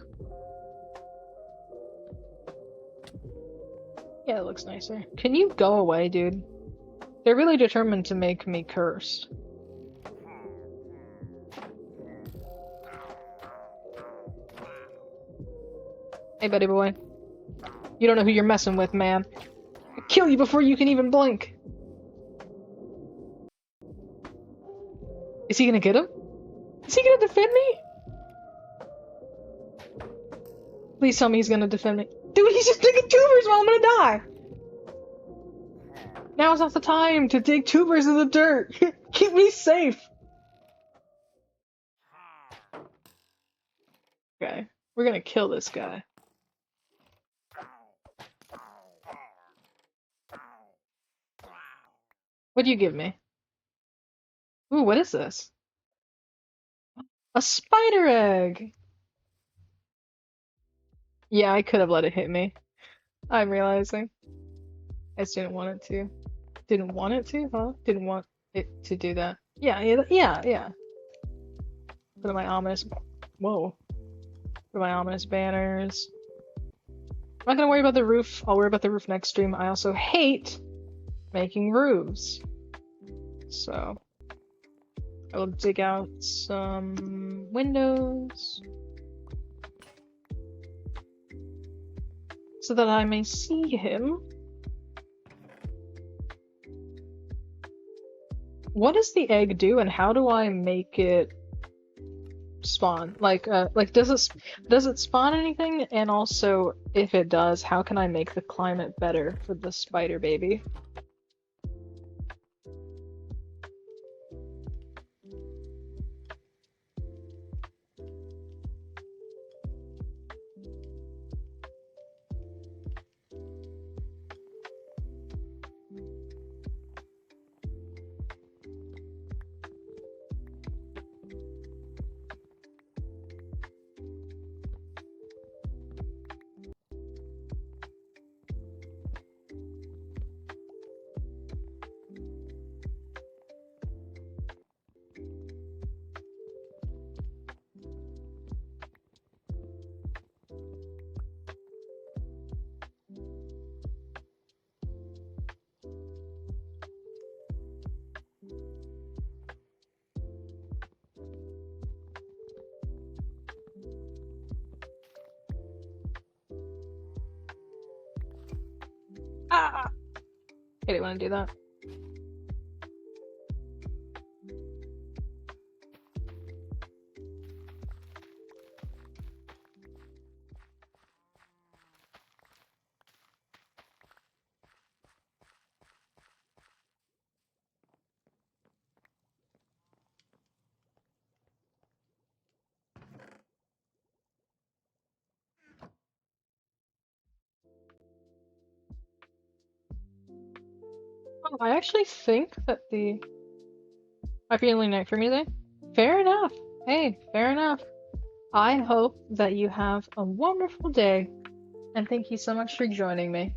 Yeah, it looks nicer. Can you go away, dude? They're really determined to make me cursed. Hey, buddy boy. You don't know who you're messing with, man. I'll kill you before you can even blink. Is he gonna get him? Is he gonna defend me? Please tell me he's gonna defend me. Dude, he's just digging tubers while I'm gonna die! Now is not the time to dig tubers in the dirt! Keep me safe! Okay, we're gonna kill this guy. What'd you give me? Ooh, what is this? A spider egg! Yeah, I could have let it hit me. I'm realizing. I just didn't want it to. Didn't want it to, huh? Didn't want it to do that. Yeah. Put my ominous... Whoa. Put my ominous banners. I'm not gonna worry about the roof. I'll worry about the roof next stream. I also hate making roofs. So... I will dig out some windows. So that I may see him. What does the egg do, and how do I make it spawn? Like does it spawn anything? And also, if it does, how can I make the climate better for the spider baby? I didn't want to do that. Oh, I actually think that the Happy Only Night for me today. Fair enough. Hey, fair enough. I hope that you have a wonderful day, and thank you so much for joining me.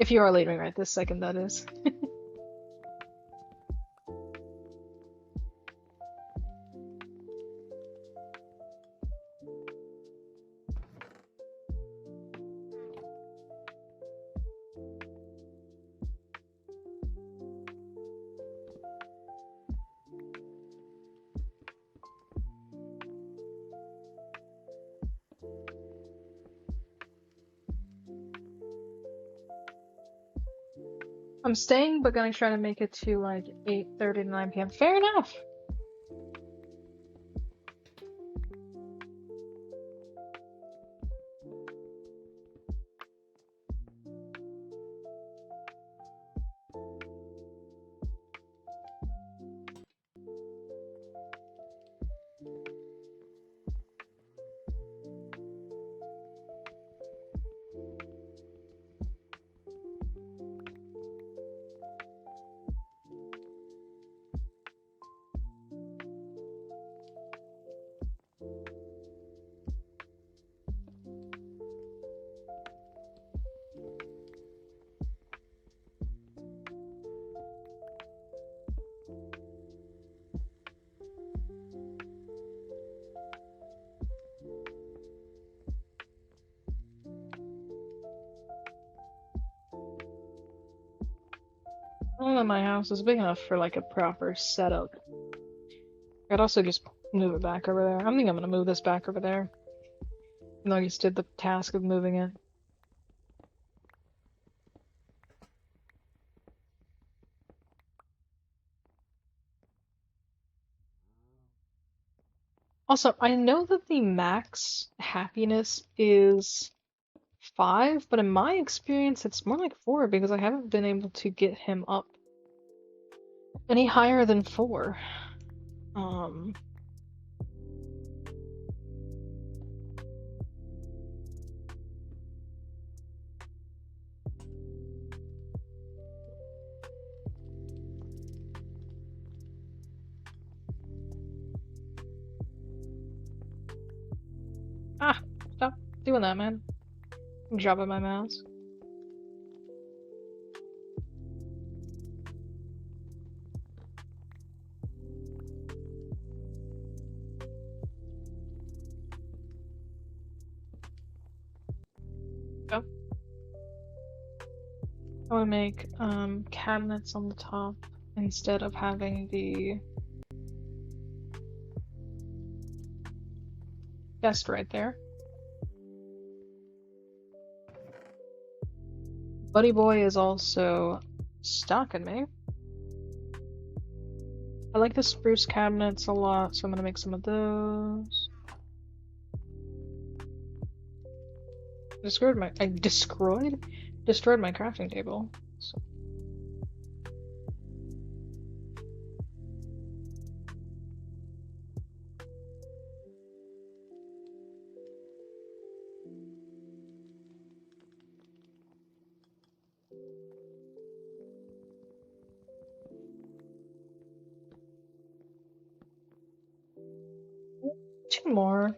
If you are leaving right this second, that is. I'm staying, but gonna try to make it to like 8:30 to 9 p.m. Fair enough. I don't know, my house is big enough for like a proper setup. I'd also just move it back over there. I think I'm gonna move this back over there. Even though I just did the task of moving it. Also, I know that the max happiness is 5, but in my experience, it's more like 4 because I haven't been able to get him up any higher than 4. Um, stop doing that, man. I'm dropping my mouse. Go. I want to make cabinets on the top instead of having the desk right there. Buddy Boy is also stalking me. I like the spruce cabinets a lot, so I'm gonna make some of those. Destroyed my crafting table. So. Two more.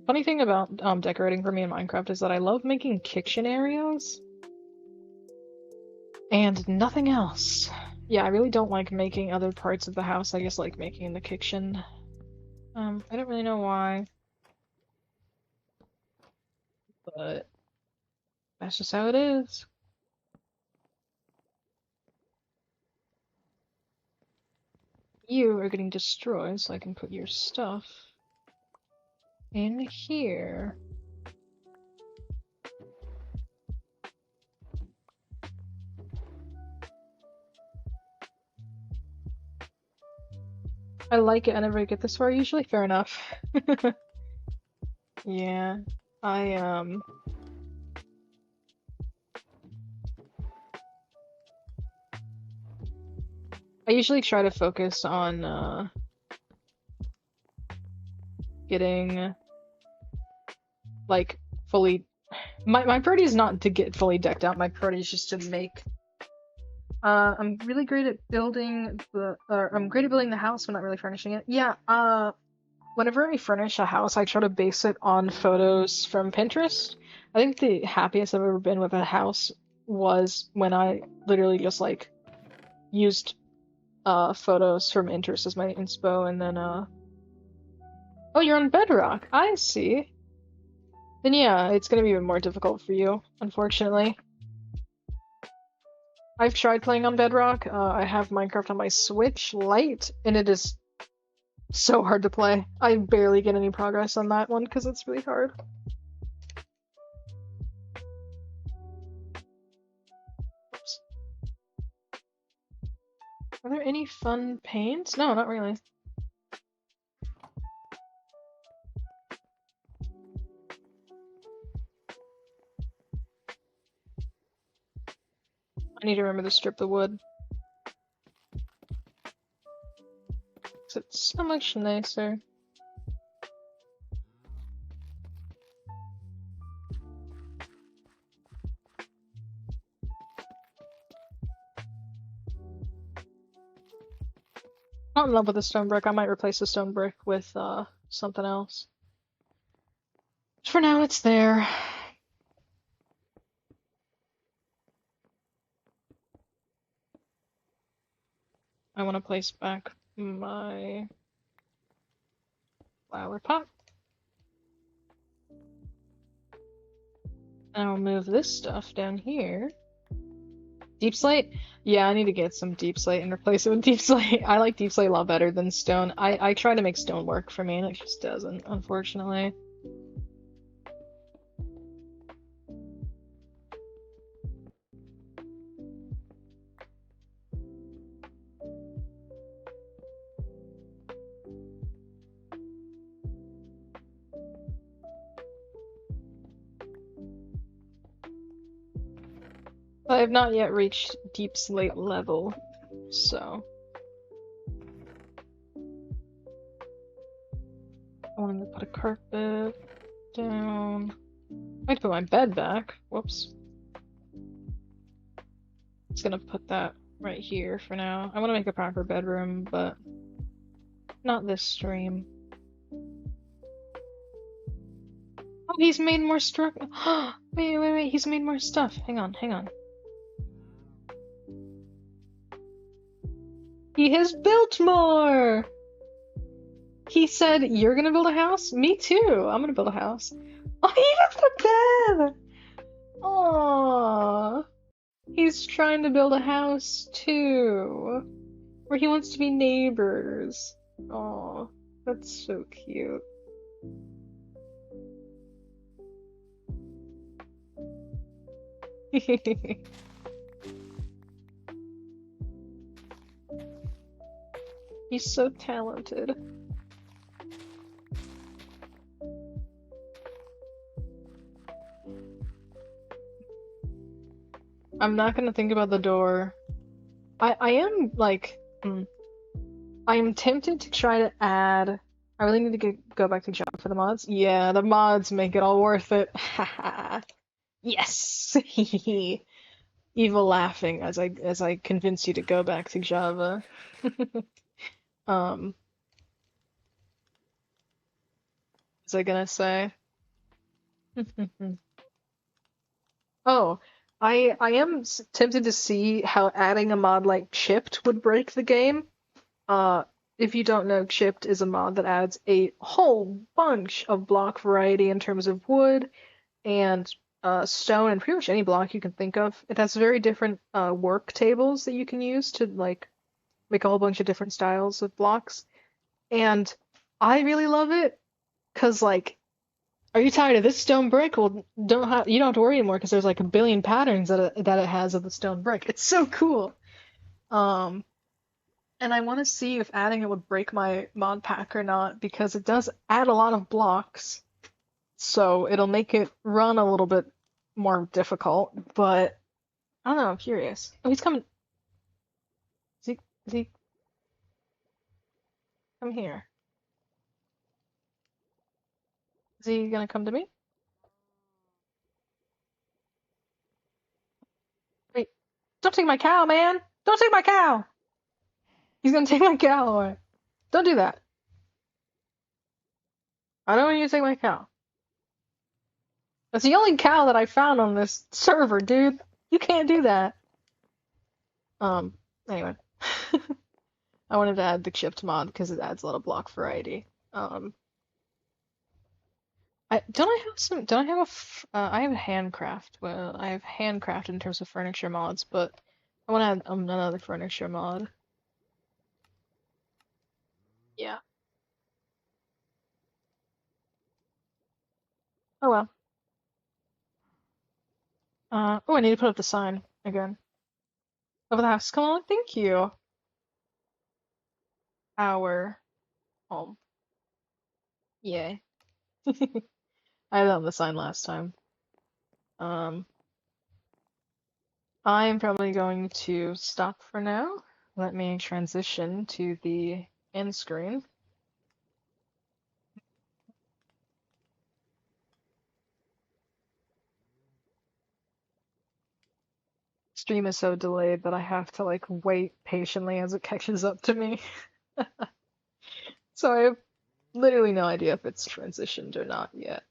Funny thing about decorating for me in Minecraft is that I love making kitchen areas and nothing else. Yeah, I really don't like making other parts of the house. I just like making the kitchen. I don't really know why, but that's just how it is. You are getting destroyed, so I can put your stuff in here. I like it. I never get this far usually. Fair enough. Yeah. I I usually try to focus on getting like fully my priority is not to get fully decked out. My priority is just to make I'm really great at building I'm great at building the house, but not really furnishing it. Yeah, whenever I furnish a house, I try to base it on photos from Pinterest. I think the happiest I've ever been with a house was when I literally just like used photos from Pinterest as my inspo and then oh, you're on Bedrock. I see. Then yeah, it's gonna be even more difficult for you, unfortunately. I've tried playing on Bedrock. I have Minecraft on my Switch Lite, and it is so hard to play. I barely get any progress on that one because it's really hard. Oops. Are there any fun paints? No, not really. I need to remember to strip the wood. It's so much nicer. Not in love with the stone brick. I might replace the stone brick with something else. For now, it's there. I want to place back my flower pot. And I'll move this stuff down here. Deep slate? Yeah, I need to get some deep slate and replace it with deep slate. I like deep slate a lot better than stone. I try to make stone work for me and it just doesn't, unfortunately. I have not yet reached deep slate level, so I wanted to put a carpet down. I have to put my bed back. Whoops. Just gonna put that right here for now. I want to make a proper bedroom, but not this stream. Oh, he's made more struck. Wait. He's made more stuff. Hang on. He has built more! He said, you're gonna build a house? Me too. I'm gonna build a house. Oh, he even put a bed! Aww. He's trying to build a house too. Where he wants to be neighbors. Aw, that's so cute. He's so talented. I'm not gonna think about the door. I am like, I am tempted to try to add. I really need to go back to Java for the mods. Yeah, the mods make it all worth it. Haha. Yes. Evil laughing as I convince you to go back to Java. What was I gonna say? Oh, I am tempted to see how adding a mod like Chipped would break the game. If you don't know, Chipped is a mod that adds a whole bunch of block variety in terms of wood and stone and pretty much any block you can think of. It has very different work tables that you can use to like make a whole bunch of different styles of blocks. And I really love it because like Are you tired of this stone brick? Well, you don't have to worry anymore because there's like a billion patterns that it has of the stone brick. It's so cool. Um, and I want to see if adding it would break my mod pack or not because it does add a lot of blocks, so it'll make it run a little bit more difficult. But I don't know. I'm curious. Oh, he's coming. Is he come here? Is he gonna come to me? Wait! Don't take my cow, man! Don't take my cow! He's gonna take my cow away. Don't do that. I don't want you to take my cow. That's the only cow that I found on this server, dude. You can't do that. Anyway. I wanted to add the chipped mod because it adds a lot of block variety. Don't I have I have a handcraft. Well, I have handcraft in terms of furniture mods, but I want to add another furniture mod. Yeah. Oh well. Oh, I need to put up the sign again. Over the house. Come on, thank you. Our home. Yay. I had it on the sign last time. Um, I'm probably going to stop for now. Let me transition to the end screen. Stream is so delayed that I have to like wait patiently as it catches up to me. So I have literally no idea if it's transitioned or not yet.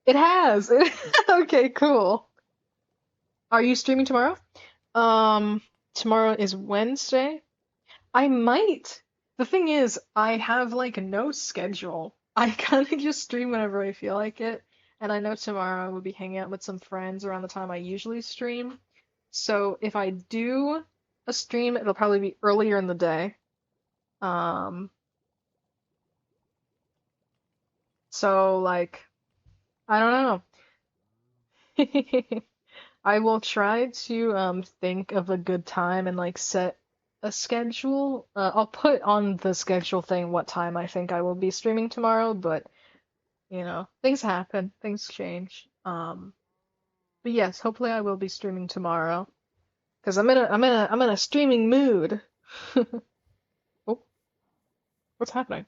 It has. Okay, cool. Are you streaming tomorrow? Um, Tomorrow is Wednesday. I might. The thing is, I have like no schedule. I kind of just stream whenever I feel like it. And I know tomorrow I will be hanging out with some friends around the time I usually stream. So if I do a stream, it'll probably be earlier in the day. Um, so like, I don't know. I will try to think of a good time and like set a schedule. I'll put on the schedule thing what time I think I will be streaming tomorrow, but things happen, things change. But yes, hopefully I will be streaming tomorrow because I'm in a streaming mood. Oh, what's happening?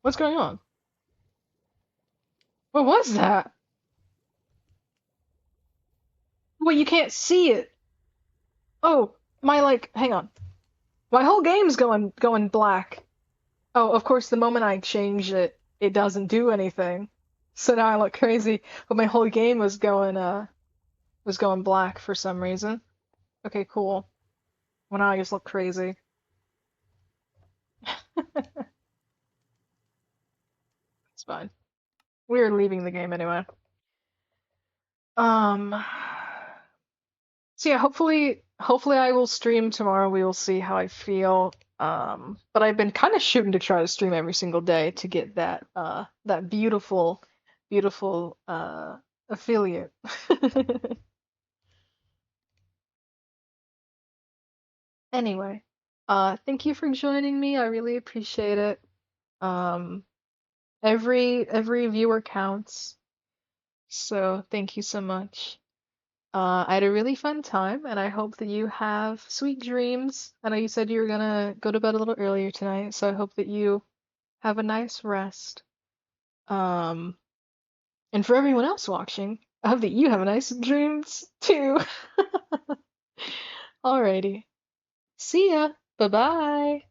What's going on? What was that? Wait, you can't see it. Oh, hang on. My whole game's going black. Oh, of course, the moment I change it, it doesn't do anything. So now I look crazy, but my whole game was going black for some reason. Okay, cool. Well, now I just look crazy. It's fine. We're leaving the game anyway. Um, so yeah, hopefully I will stream tomorrow. We will see how I feel. But I've been kind of shooting to try to stream every single day to get that beautiful, beautiful affiliate. Anyway, thank you for joining me. I really appreciate it. Um, every viewer counts, so thank you so much. I had a really fun time, and I hope that you have sweet dreams. I know you said you were gonna go to bed a little earlier tonight, so I hope that you have a nice rest. Um, and for everyone else watching, I hope that you have a nice dreams too. Alrighty. See ya. Bye bye.